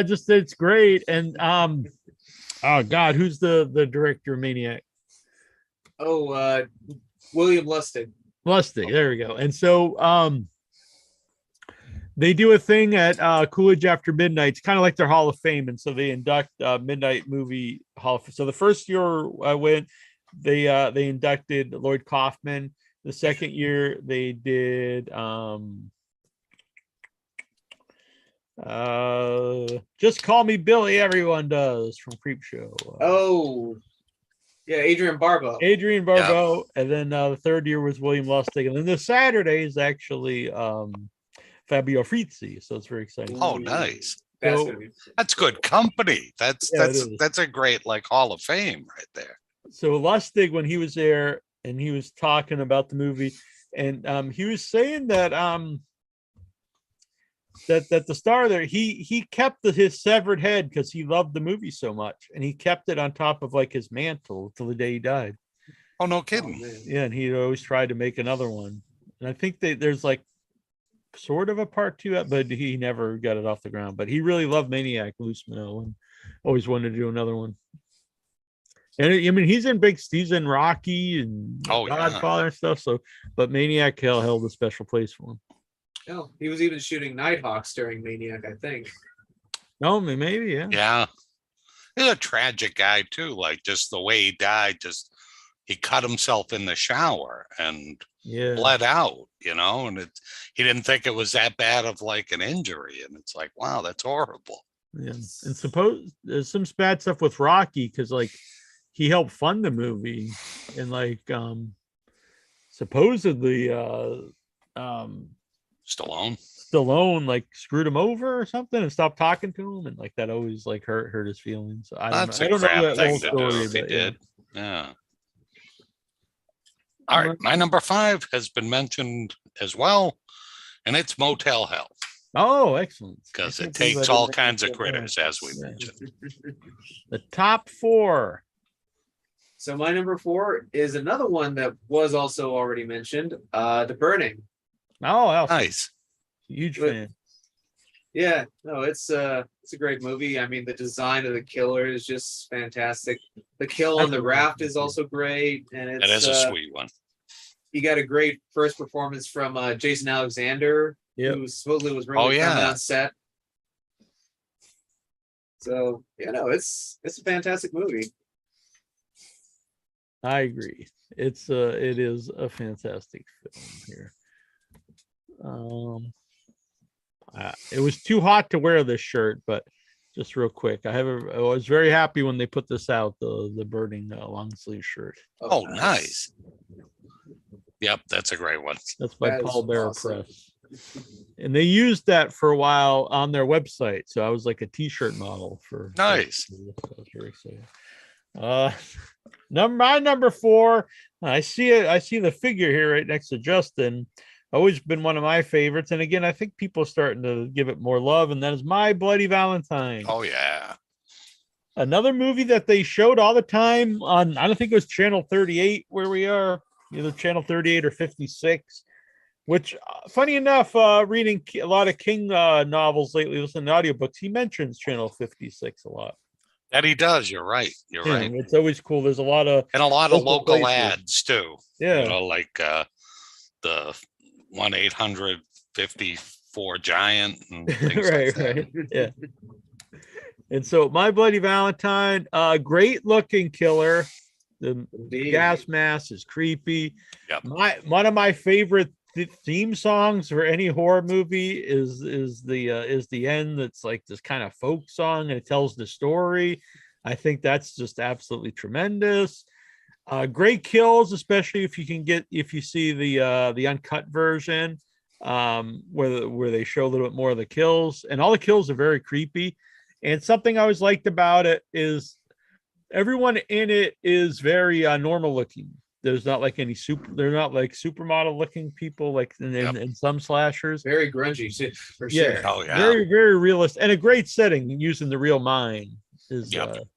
Just it's great. And oh God, who's the director of Maniac? Oh, William Lustig. There we go. And so they do a thing at Coolidge After Midnight. It's kind of like their Hall of Fame, and so they induct Midnight Movie Hall of Fame. So the first year I went, they inducted Lloyd Kaufman, The second year they did Just Call Me Billy, everyone does, from Creepshow. Oh, yeah, Adrian Barbeau. And then the third year was William Lustig, and then the Saturday is actually Fabio Frizzi, so it's very exciting. Oh, nice. So, that's good company. That's a great like Hall of Fame right there. So Lustig, when he was there and he was talking about the movie, and he was saying that that the star there, he kept his severed head because he loved the movie so much, and he kept it on top of like his mantle till the day he died. Oh, no kidding. Yeah, and he always tried to make another one, and I think there's like sort of a part 2, but he never got it off the ground. But he really loved Maniac, Luce Mino, and always wanted to do another one. And I mean, he's in Rocky and Godfather and stuff. So, but Maniac held a special place for him. Oh, he was even shooting Nighthawks during Maniac, I think. No, maybe, yeah. Yeah, he's a tragic guy too. Like just the way he died, he cut himself in the shower and bled out, and he didn't think it was that bad of like an injury, and it's like, wow, that's horrible. Yeah, and suppose there's some bad stuff with Rocky because like he helped fund the movie, and like supposedly Stallone like screwed him over or something and stopped talking to him, and like that always like hurt his feelings. So I don't know that whole story, but did. Yeah. All right, my number 5 has been mentioned as well, and it's Motel Hell. Oh, excellent! Because it takes all kinds of critters, as we mentioned. The top 4. So my number 4 is another one that was also already mentioned, The Burning. Oh, nice! Huge fan. Yeah, no, it's a great movie. I mean, the design of the killer is just fantastic. The kill on the raft is also great, and it is a sweet one. You got a great first performance from Jason Alexander, who supposedly was really coming on set. So it's a fantastic movie. I agree. It is a fantastic film here. It was too hot to wear this shirt, but just real quick, I was very happy when they put this out, the Burning long sleeve shirt. Oh, nice. Yep, that's a great one. That's by Paul Bearer Press. And they used that for a while on their website. So I was like a t-shirt model for nice. I was very excited. My number 4. I see the figure here right next to Justin. Always been one of my favorites. And again, I think people are starting to give it more love, and that is My Bloody Valentine. Oh, yeah. Another movie that they showed all the time on, I don't think it was Channel 38 where we are, either Channel 38 or 56, which, funny enough, reading a lot of King novels lately, listening to audiobooks, he mentions Channel 56 a lot. That he does. You're right. You're right. It's always cool. There's a lot of local ads too. Yeah. Like the 1-800-54 Giant and things right. Yeah. And so My Bloody Valentine, great looking killer. The gas mask is creepy. Yep. One of my favorite theme songs for any horror movie is the end. That's like this kind of folk song, and it tells the story. I think that's just absolutely tremendous. Great kills, especially if you see the uncut version, where they show a little bit more of the kills, and all the kills are very creepy. And something I always liked about it is everyone in it is very normal looking. There's not like they're not like supermodel looking people like in some slashers. Very grungy too, for sure. Oh, yeah. Very, very realistic, and a great setting using the real mine is awesome.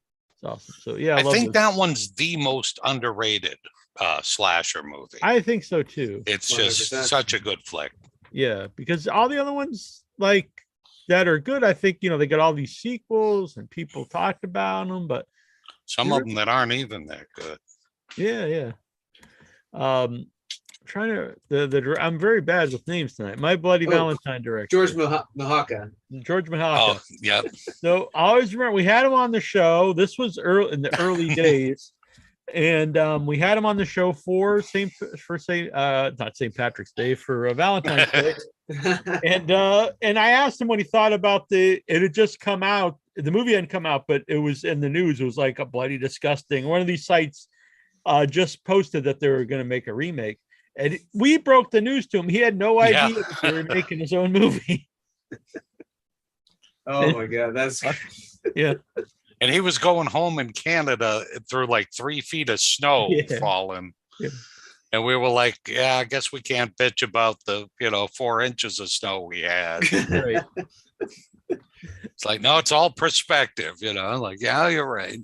So yeah, I think that one's the most underrated slasher movie. I think so too. It's 100%. Just such a good flick. Yeah, because all the other ones like that are good. I think they got all these sequels and people talked about them, but some of them that aren't even that good. Yeah. I'm very bad with names tonight. My Bloody Valentine director. George Mahaka. Oh, yeah. So I always remember we had him on the show. This was in the early days. and we had him on the show for not St. Patrick's Day, for Valentine's Day. And I asked him what he thought about it had just come out. The movie hadn't come out, but it was in the news. It was like a bloody disgusting. One of these sites just posted that they were going to make a remake. And we broke the news to him. He had no idea that they were making his own movie. Oh my God, that's yeah. And he was going home in Canada through like 3 feet of snow falling. Yeah. And we were like, yeah, I guess we can't bitch about the, 4 inches of snow we had. Right. It's like, no, it's all perspective, like, yeah, you're right.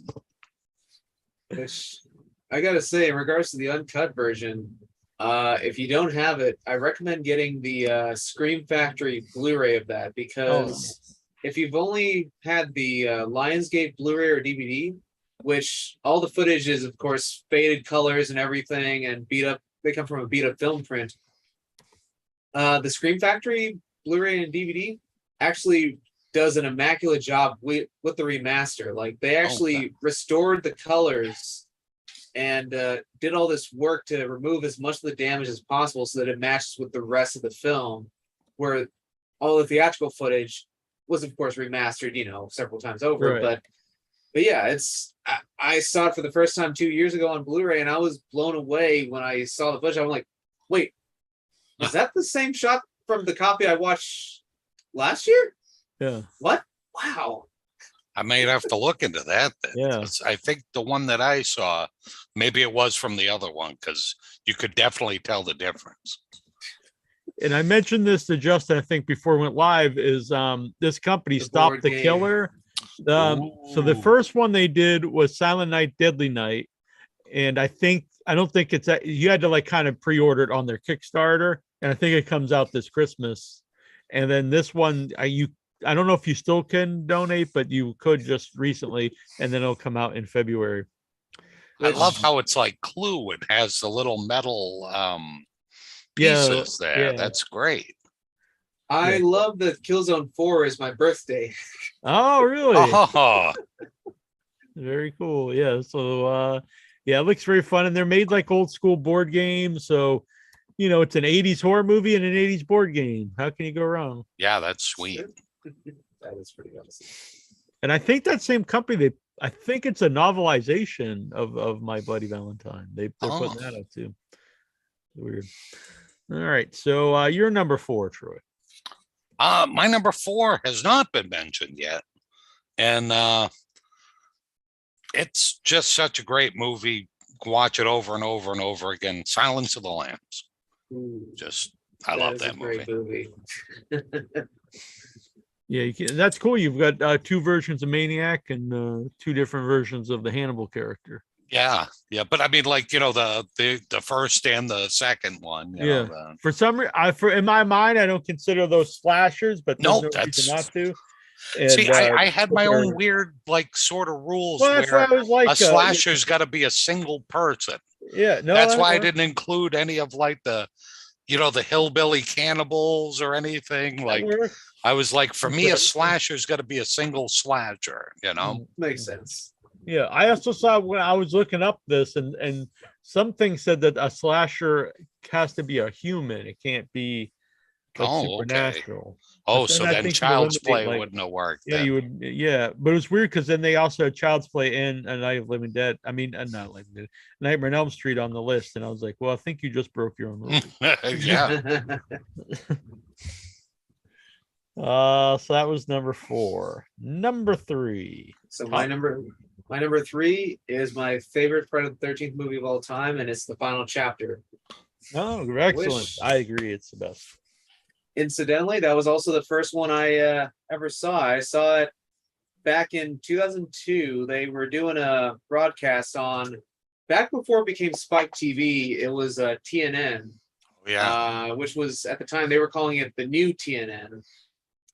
Which I gotta say, in regards to the uncut version, if you don't have it, I recommend getting the Scream Factory Blu-ray of that, because if you've only had the Lionsgate Blu-ray or DVD, which all the footage is, of course, faded colors and everything, and beat up, they come from a beat up film print. The Scream Factory Blu-ray and DVD actually does an immaculate job with the remaster. Like, they actually restored the colors and did all this work to remove as much of the damage as possible so that it matches with the rest of the film, where all the theatrical footage was, of course, remastered, several times over. Right. But yeah, I saw it for the first time 2 years ago on Blu-ray, and I was blown away when I saw the footage. I'm like, wait, is that the same shot from the copy I watched last year? Yeah. What? Wow. I may have to look into that then. Yeah. I think the one that I saw, maybe it was from the other one, because you could definitely tell the difference. And I mentioned this to Justin, I think, before we went live, is this company, Stop the Killer. So the first one they did was Silent Night, Deadly Night. And I don't think it's that you had to like kind of pre-order it on their Kickstarter. And I think it comes out this Christmas. And then this one, I don't know if you still can donate, but you could just recently, and then it'll come out in February. I love how it's like Clue. It has the little metal pieces there. Yeah. That's great. I love that Killzone 4 is my birthday. Oh, really? Oh. Very cool. Yeah. So, it looks very fun. And they're made like old school board games. So, it's an 80s horror movie and an 80s board game. How can you go wrong? Yeah, that's sweet. That is pretty awesome. And I think that same company, I think it's a novelization of My Bloody Valentine. They're putting that up too. Weird. All right. So you're number 4, Troy. My number 4 has not been mentioned yet. And it's just such a great movie. Watch it over and over and over again. Silence of the Lambs. Ooh, I love that movie. Yeah, that's cool. You've got 2 versions of Maniac and 2 different versions of the Hannibal character. Yeah. But I mean, like, the first and the second one. For some reason, in my mind, I don't consider those slashers, but no reason not to. And, see, I had my own weird, like, sort of rules where I was like, a slasher's got to be a single person. Yeah, no, that's why I didn't include any of like the hillbilly cannibals or anything. Like, I was like, for me, a slasher's got to be a single slasher. Makes sense. Yeah, I also saw when I was looking up this, and something said that a slasher has to be a human; it can't be supernatural. Okay. Oh, so then Child's Play wouldn't have worked. Yeah, you would. Yeah, but it was weird because then they also had Child's Play and A Night of Living Dead. I mean, not Living Dead, Nightmare on Elm Street on the list, and I was like, well, I think you just broke your own rule. Yeah. So that was number 4. Number 3. So my number 3 is my favorite Friday the 13th movie of all time, and it's The Final Chapter. Oh, excellent. I agree. It's the best. Incidentally, that was also the first one I ever saw. I saw it back in 2002. They were doing a broadcast on, back before it became Spike TV, it was TNN. Yeah. Which was, at the time, they were calling it the new TNN.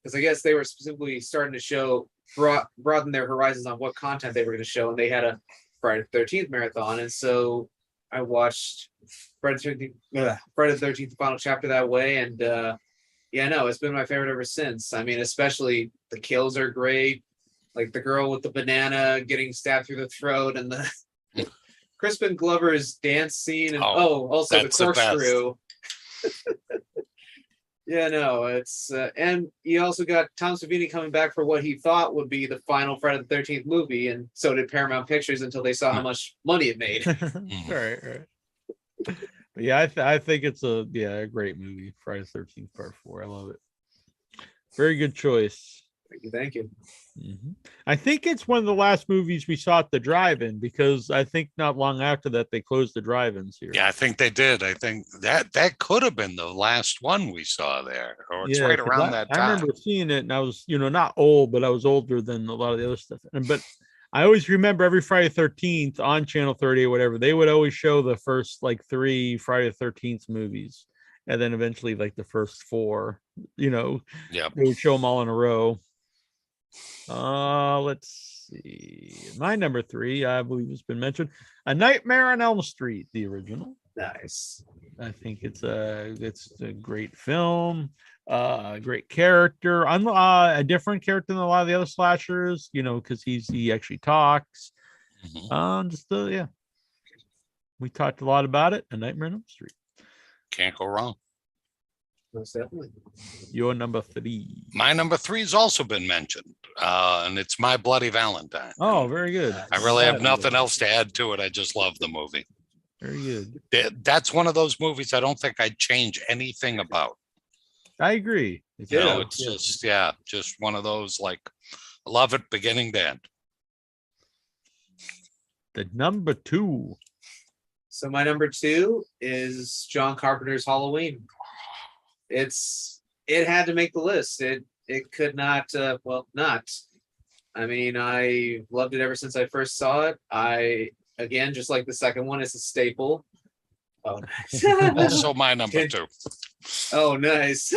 Because I guess they were specifically starting to show, broaden their horizons on what content they were going to show. And they had a Friday the 13th marathon. And so I watched Friday the 13th, The Final Chapter that way. And it's been my favorite ever since. I mean, especially the kills are great. Like the girl with the banana getting stabbed through the throat and Crispin Glover's dance scene, and Oh, also the that's the best. corkscrew. Yeah, no, it's and you also got Tom Savini coming back for what he thought would be the final Friday the 13th movie, and so did Paramount Pictures until they saw how much money it made. Right. But yeah, I think it's a great movie. Friday the 13th Part 4. I love it. Very good choice. Thank you. Mm-hmm. I think it's one of the last movies we saw at the drive-in, because I think not long after that they closed the drive-ins here. Yeah, I think they did. I think that could have been the last one we saw there, or it's right around that time. I remember seeing it, and I was, not old, but I was older than a lot of the other stuff. But I always remember every Friday the 13th on Channel 30 or whatever, they would always show the first like 3 Friday the 13th movies, and then eventually like the first 4. Yeah, they would show them all in a row. Let's see. My number 3, I believe has been mentioned. A Nightmare on Elm Street, the original. Nice. I think it's a great film. Great character. A different character than a lot of the other slashers, because he actually talks. Mm-hmm. We talked a lot about it. A Nightmare on Elm Street. Can't go wrong. Most definitely. Your number 3. My number 3 has also been mentioned, and it's My Bloody Valentine. Oh, very good. I really have nothing else to add to it. I just love the movie. Very good. That's one of those movies I don't think I'd change anything about. I agree. It's just one of those, like, I love it beginning to end. The number 2. So my number 2 is John Carpenter's Halloween. It had to make the list. It could not. Not. I mean, I loved it ever since I first saw it. Again, just like the second one, it's a staple. Oh, nice. Also my number 2. Oh, nice.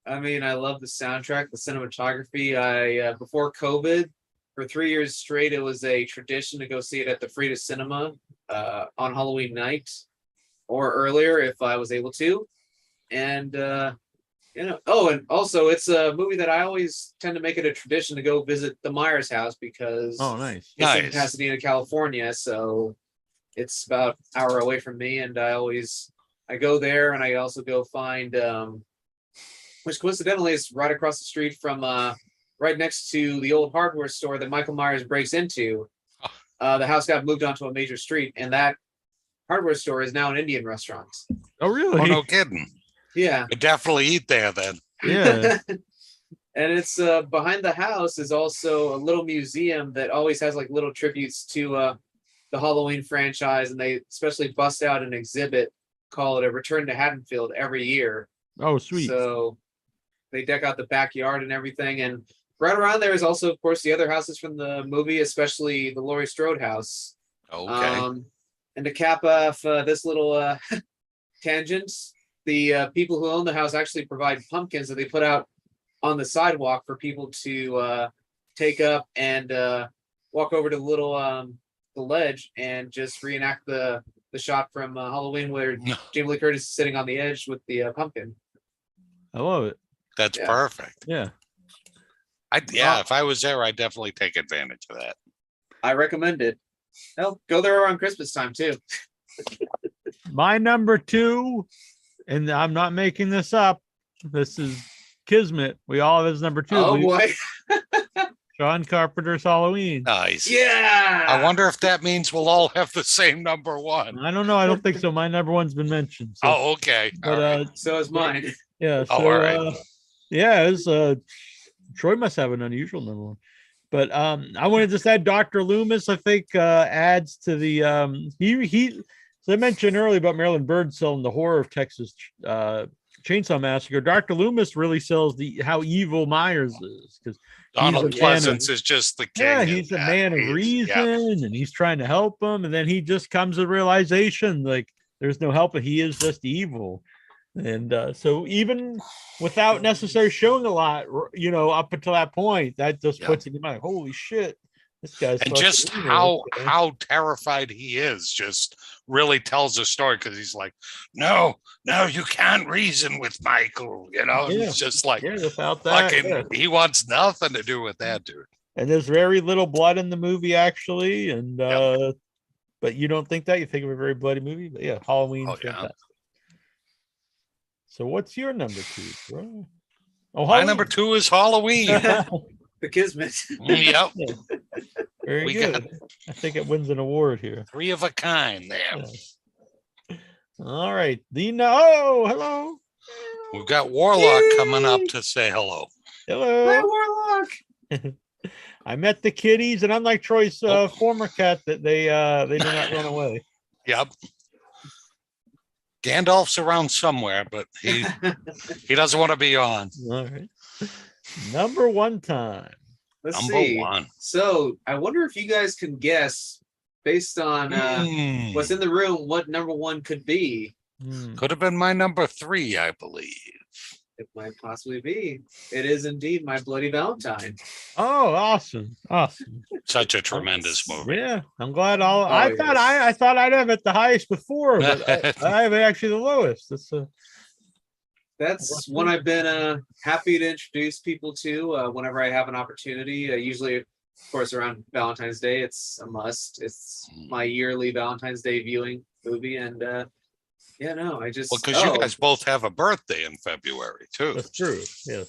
I mean, I love the soundtrack, the cinematography. Before COVID, for 3 years straight, it was a tradition to go see it at the Frida Cinema on Halloween night or earlier if I was able to. And and also it's a movie that I always tend to make it a tradition to go visit the Myers house, because nice. It's in Pasadena, California, so it's about an hour away from me, and I go there, and I also go find which coincidentally is right across the street from right next to the old hardware store that Michael Myers breaks into. The house got moved onto a major street, and that hardware store is now an Indian restaurant. Oh, really? Oh, no kidding. Yeah. I definitely eat there then. Yeah. And it's behind the house is also a little museum that always has like little tributes to the Halloween franchise, and they especially bust out an exhibit called A Return to Haddonfield every year. Oh, sweet. So they deck out the backyard and everything, and right around there is also, of course, the other houses from the movie, especially the Laurie Strode house. Okay. And to cap off this little tangent, the people who own the house actually provide pumpkins that they put out on the sidewalk for people to take up and walk over to the little the ledge and just reenact the shot from Halloween where Jamie Lee Curtis is sitting on the edge with the pumpkin. I love it. That's perfect. Yeah. If I was there, I'd definitely take advantage of that. I recommend it. Hell, go there around Christmas time too. My number 2, and I'm not making this up. This is Kismet. We all have his number 2. Oh boy. John Carpenter's Halloween. Nice. Yeah. I wonder if that means we'll all have the same number 1. I don't know. I don't think so. My number 1's been mentioned. So. Oh, okay. But so is mine. Yeah. So, all right. It's Troy must have an unusual number 1. But I want to just add Dr. Loomis, I think, adds to the so I mentioned earlier about Marilyn Bird selling the horror of Texas Chainsaw Massacre. Dr. Loomis really sells how evil Myers is, because Donald Pleasance is just the king. Yeah, he's a man of reason, and he's trying to help him, and then he just comes to the realization like there's no help, he is just evil. And so even without necessarily showing a lot, up until that point, that just puts it in mind. Holy shit, this guy's and just how terrified he is just really tells a story, because he's like, no, you can't reason with Michael, He's just like, without that, he wants nothing to do with that dude. And there's very little blood in the movie, actually, and but you don't think that. You think of a very bloody movie, but yeah, Halloween. Oh, yeah. Fantastic. So what's your number 2, bro? Oh, My number 2 is Halloween. The Kismet. Yep. Yeah. Very We good. got- I think it wins an award here. 3 of a kind there. Yeah. All right. Oh, hello. We've got Warlock coming up to say hello. Hi, Hello. Warlock. I met the kitties, and unlike Troy's former cat, that they do not run away. Yep. Gandalf's around somewhere, but he doesn't want to be on. All right. Number 1 time. Let's Number see. 1. So I wonder if you guys can guess based on what's in the room, what number 1 could be. Could have been my number 3, I believe. It might possibly be. It is indeed my Bloody Valentine. Oh, awesome. Awesome. Such a tremendous movie. Yeah, I'm glad I yes. thought I'd have it the highest before, but I have it actually the lowest. That's one I've been happy to introduce people to whenever I have an opportunity. Usually, of course, around Valentine's Day, it's a must. It's my yearly Valentine's Day viewing movie, and yeah, no, I just Because you guys both have a birthday in February, too. That's true. Yes.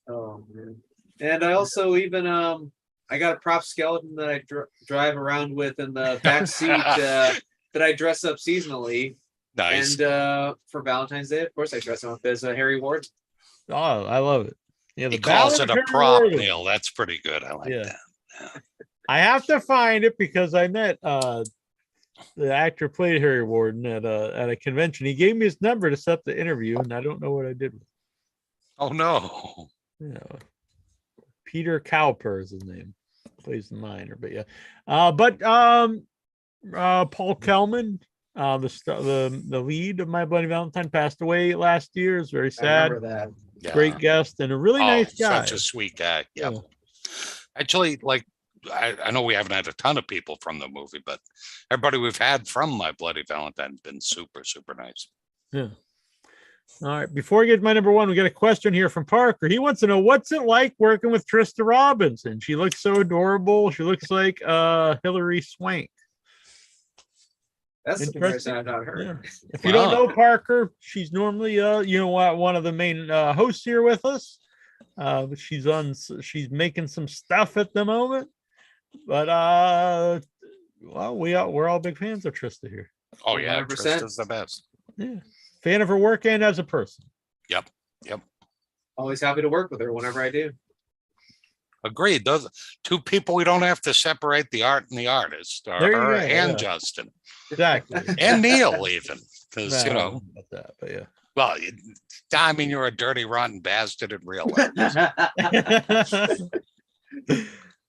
Oh man! And I also even I got a prop skeleton that I drive around with in the back seat that I dress up seasonally. Nice. And for Valentine's Day, of course, I dress him up as Harry Warden. Oh, I love it. Yeah, He calls it a Harry prop, Warden. Neal. That's pretty good. I like Yeah. that. Yeah. I have to find it because I met the actor played Harry Warden at a convention. He gave me his number to set the interview, and I don't know what I did with it. Oh, no. Yeah. Peter Cowper is his name. Plays the miner, but yeah. Paul Kelman, the lead of My Bloody Valentine, passed away last year. It's very I sad. remember that. Yeah. Great guest and a really nice guy. Such a sweet guy. Yep. Yeah. Actually, like, I know we haven't had a ton of people from the movie, but everybody we've had from My Bloody Valentine has been super, super nice. Yeah. All right. Before we get to my number 1, we got a question here from Parker. He wants to know, what's it like working with Trista Robinson? She looks so adorable. She looks like Hilary Swank. That's the comparison I've not heard. Yeah. If you don't know Parker, she's normally one of the main hosts here with us. But she's making some stuff at the moment. But we're all big fans of Trista here. Oh, yeah. 100%. Trista's the best. Yeah. Fan of her work and as a person. Yep. Always happy to work with her whenever I do. Agreed. Those 2 people we don't have to separate the art and the artist, or There you her go, and yeah. Justin, Exactly. and Neal even, because No, you I know. don't know about that, but yeah. Well, I mean, you're a dirty, rotten bastard in real life.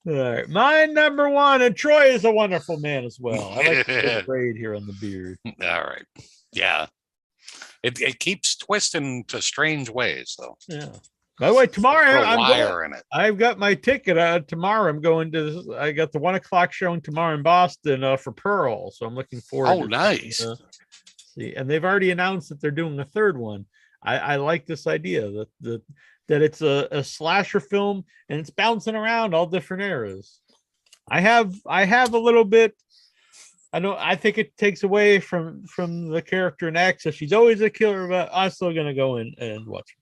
All right. My number 1, and Troy is a wonderful man as well. I like the braid here on the beard. All right. Yeah. It keeps twisting to strange ways, though. Yeah. By the way, tomorrow Put a wire in it. I've got my ticket. Tomorrow I'm going to. I got the 1:00 showing tomorrow in Boston for Pearl, so I'm looking forward. Oh, to nice. See, and they've already announced that they're doing a 3rd one. I like this idea that it's a slasher film and it's bouncing around all different eras. I have a little bit. I think it takes away from the character in X. She's always a killer, but I'm still gonna go in and watch it.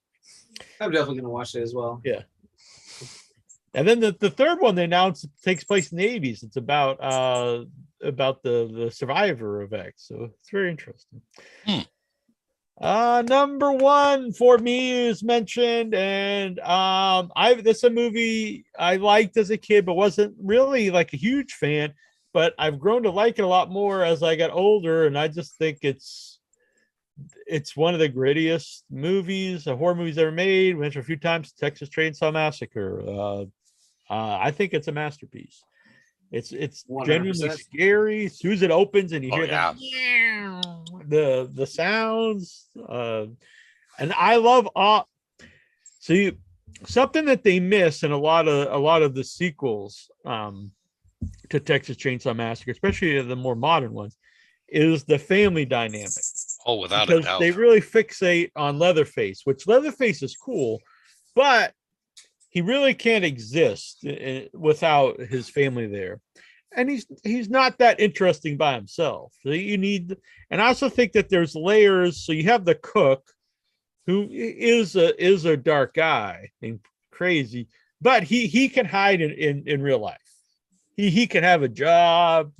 I'm definitely going to watch it as well. Yeah. And then the 3rd one they announced takes place in the 80s. It's about the survivor of X. So it's very interesting. Number 1 for me is mentioned, and this is a movie I liked as a kid, but wasn't really like a huge fan. But I've grown to like it a lot more as I got older, and I just think it's one of the grittiest horror movies ever made. Mentioned a few times, Texas Chainsaw Massacre. I think it's a masterpiece. It's 100%. genuinely scary. As soon as it opens and you hear the sounds, and I love something that they miss in a lot of the sequels to Texas Chainsaw Massacre, especially the more modern ones, is the family dynamic. Oh, without Because a doubt. they really fixate on Leatherface, which Leatherface is cool, but he really can't exist without his family there. and he's not that interesting by himself. So you need, and I also think that there's layers. So you have the cook, who is a dark guy and crazy, but he can hide in real life. He can have a job.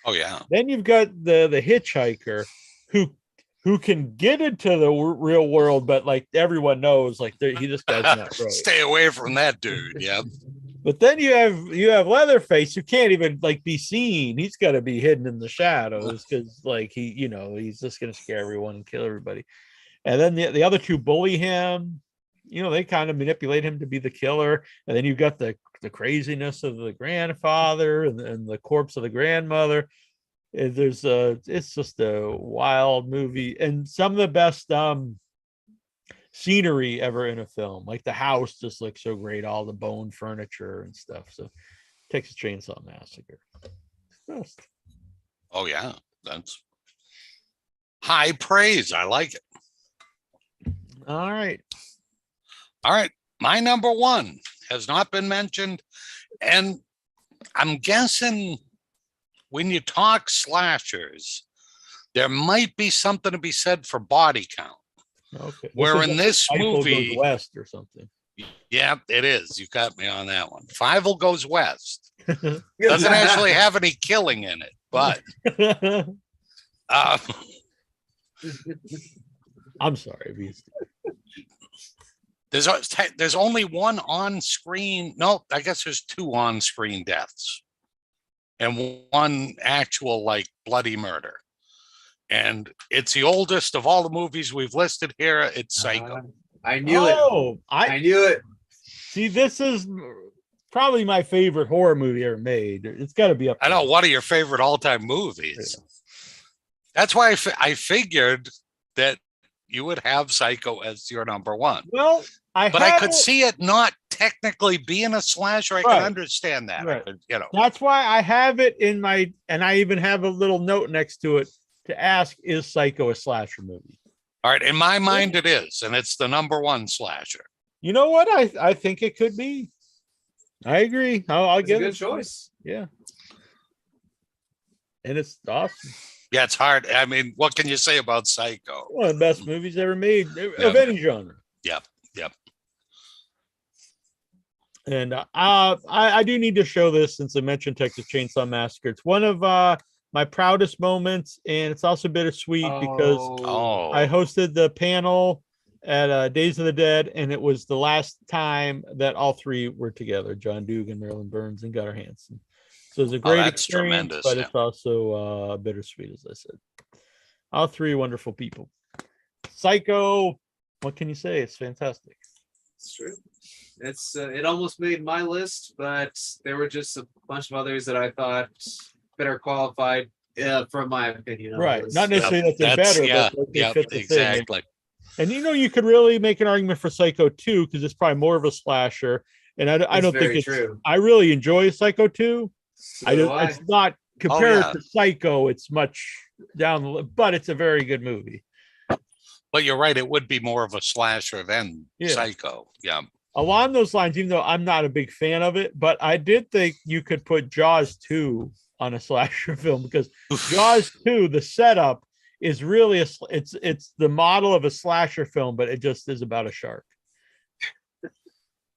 Oh yeah. Then you've got the hitchhiker who can get into the real world, but like everyone knows, like this guy's not right. Stay away from that dude. Yeah. But then you have Leatherface, who can't even like be seen. He's got to be hidden in the shadows because like he's just gonna scare everyone and kill everybody. And then the other two bully him. They kind of manipulate him to be the killer. And then you've got the craziness of the grandfather and the corpse of the grandmother. It's just a wild movie, and some of the best scenery ever in a film. Like the house just looks so great, all the bone furniture and stuff. So Texas Chainsaw Massacre. Best. Oh yeah, that's high praise. I like it. All right. My number one has not been mentioned, and I'm guessing when you talk slashers, there might be something to be said for body count. Okay. Where in this movie goes west or something. Yeah, it is. You got me on that one. Fievel Goes West. Doesn't actually have any killing in it, but I'm sorry. There's only one on-screen. No, I guess there's two on-screen deaths and one actual like bloody murder. And it's the oldest of all the movies we've listed here. It's Psycho. I knew it. I knew it. See, this is probably my favorite horror movie ever made. It's got to be up there. I know, one of your favorite all-time movies. Yeah. That's why I figured that you would have Psycho as your number one. Well, I could see it not technically being a slasher. I can understand that. Right. That's why I have it in my, and I even have a little note next to it to ask, is Psycho a slasher movie? All right. In my mind, it is. And it's the number one slasher. You know what? I think it could be. I agree. I'll give it a good choice. Yeah. And it's awesome. Yeah, it's hard. I mean, what can you say about Psycho? One of the best movies ever made of any genre. Yep. And I do need to show this since I mentioned Texas Chainsaw Massacre. It's one of my proudest moments, and it's also bittersweet because I hosted the panel at Days of the Dead, and it was the last time that all three were together: John Dugan, Marilyn Burns, and Gunnar Hansen. So it's a great experience, but it's also bittersweet, as I said. All three wonderful people. Psycho, what can you say? It's fantastic. It's true. It almost made my list, but there were just a bunch of others that I thought better qualified, from my opinion. Right. Not necessarily that they're better, but they fit the exactly. thing. And you could really make an argument for Psycho 2 because it's probably more of a slasher. And I don't think it's true. I really enjoy Psycho 2. It's not compared to Psycho, it's much down the list, but it's a very good movie. But you're right, it would be more of a slasher than Psycho. Yeah. Along those lines, even though I'm not a big fan of it, but I did think you could put Jaws 2 on a slasher film because Jaws 2, the setup is really it's the model of a slasher film, but it just is about a shark.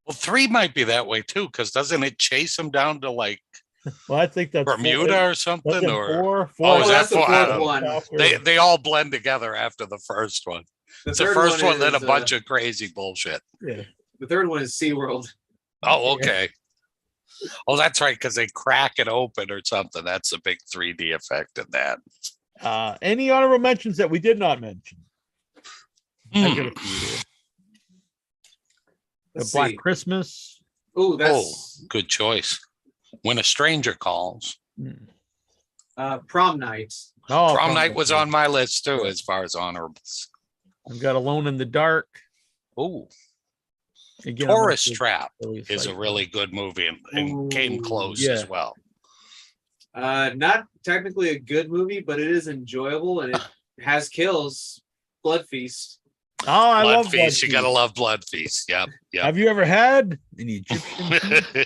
Well, 3 might be that way too, because doesn't it chase him down to like I think that's Bermuda or something? Or four? Is that the fourth one? They all blend together after the first one. It's the first one, then a bunch of crazy bullshit. Yeah. The third one is SeaWorld. Oh, okay. Oh, that's right, because they crack it open or something. That's a big 3D effect in that. Any honorable mentions that we did not mention? I got a few here. The Black Christmas. That's good choice. When a Stranger Calls. Prom Night. Prom Night was on my list too, as far as honorables. I've got Alone in the Dark. Oh, Tourist Trap is a really good movie and came close as well. Not technically a good movie, but it is enjoyable and it has kills. Blood Feast. Oh, I love Blood Feast. You gotta love Blood Feast. Yep. Have you ever had an Egyptian?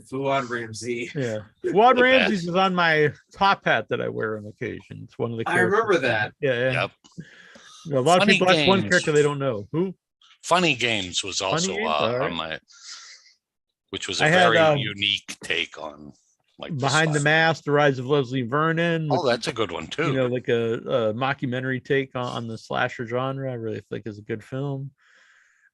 Fuad Ramsey. Yeah, Fuad The Ramses best. is on my top hat that I wear on occasion. It's one of the. I remember that. Yeah, yeah. Yep. A lot Funny of people. That's one Games. character they don't know. Who? Funny Games was also Games? All right. on my, which was a I had, very unique take on like Behind the stuff. Mask, The Rise of Leslie Vernon. Oh, which that's a good one too. you know, like a mockumentary take on the slasher genre. I really think is a good film.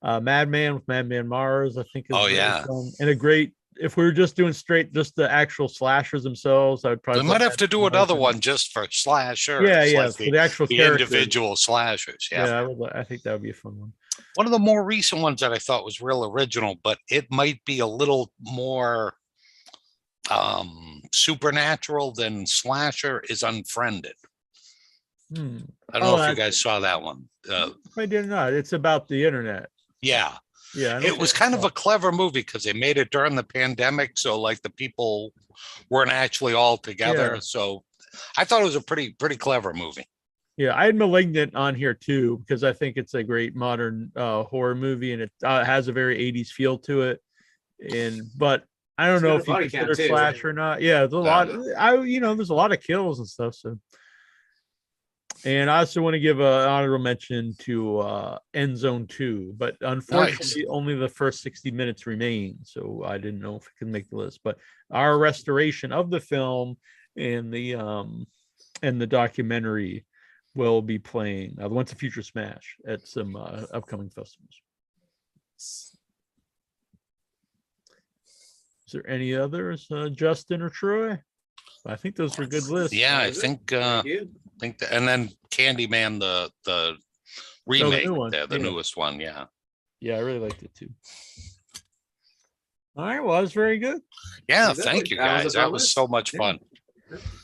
Madman with Madman Mars, I think is Oh, really yeah. fun. And a great. If we were just doing straight, just the actual slashers themselves, I would probably. They might have to do another one just for slashers. Yeah, yeah, like for the actual the characters. individual slashers. Yeah. I think that would be a fun one. One of the more recent ones that I thought was real original, but it might be a little more supernatural than slasher is Unfriended. I don't know if you guys saw that one. I did not. It's about the internet. Yeah. Yeah. It was kind of a clever movie because they made it during the pandemic. So like the people weren't actually all together. Yeah. So I thought it was a pretty clever movie. Yeah, I had Malignant on here too because I think it's a great modern horror movie and it has a very 80s feel to it. But I don't know if you consider slash or not. Yeah, there's a lot. There's a lot of kills and stuff. So, and I also want to give an honorable mention to End Zone 2, but unfortunately, only the first 60 minutes remain. So I didn't know if it could make the list. But our restoration of the film and the documentary will be playing the Once a Future Smash at some upcoming festivals. Is there any others, Justin or Troy? I think those were good lists. Yeah, I think that, and then Candyman, the remake, the newest one. Yeah. Yeah, I really liked it too. All right, well, that was very good. Yeah, thank you guys. That was so much fun.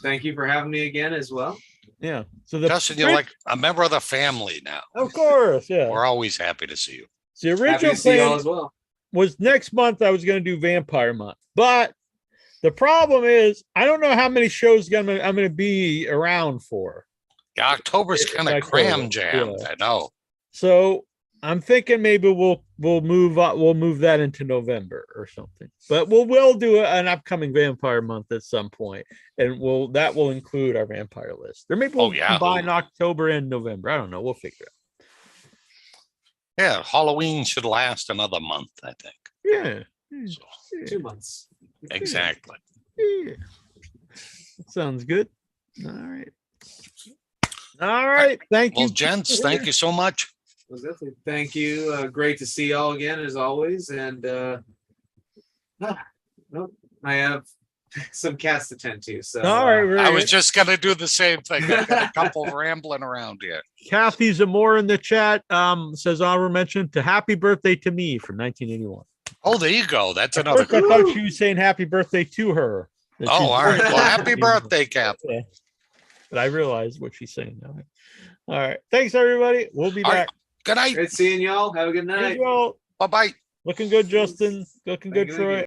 Thank you for having me again as well. Yeah. So Justin, you're like a member of the family now. Of course, yeah. We're always happy to see you. The original plan as well was next month. I was going to do Vampire Month, but the problem is I don't know how many shows I'm going to be around for. Yeah, October's kind of cram jammed. Yeah. I know. So I'm thinking maybe we'll move that into November or something. But we'll do an upcoming Vampire Month at some point, and that will include our vampire list. Or maybe we'll combine October and November. I don't know. We'll figure it out. Yeah, Halloween should last another month, I think. Yeah. So, 2 months. Exactly. Yeah. That sounds good. All right. All right. Thank you. Well, gents, thank you so much. Well, definitely. Thank you. Great to see y'all again as always. And I have some cats to tend to. So all right, I was just gonna do the same thing. I got a couple rambling around here. Kathy Zamora in the chat says honorable mention to Happy Birthday to Me from 1981. Oh, there you go. That's another. I thought she was saying happy birthday to her. Oh, all right. Well, happy birthday, Kathy. Yeah. But I realized what she's saying now. All right. Thanks, everybody. We'll be back. Right. Good night. Great seeing y'all. Have a good night. Bye-bye. Looking good, Justin. Looking good, Troy.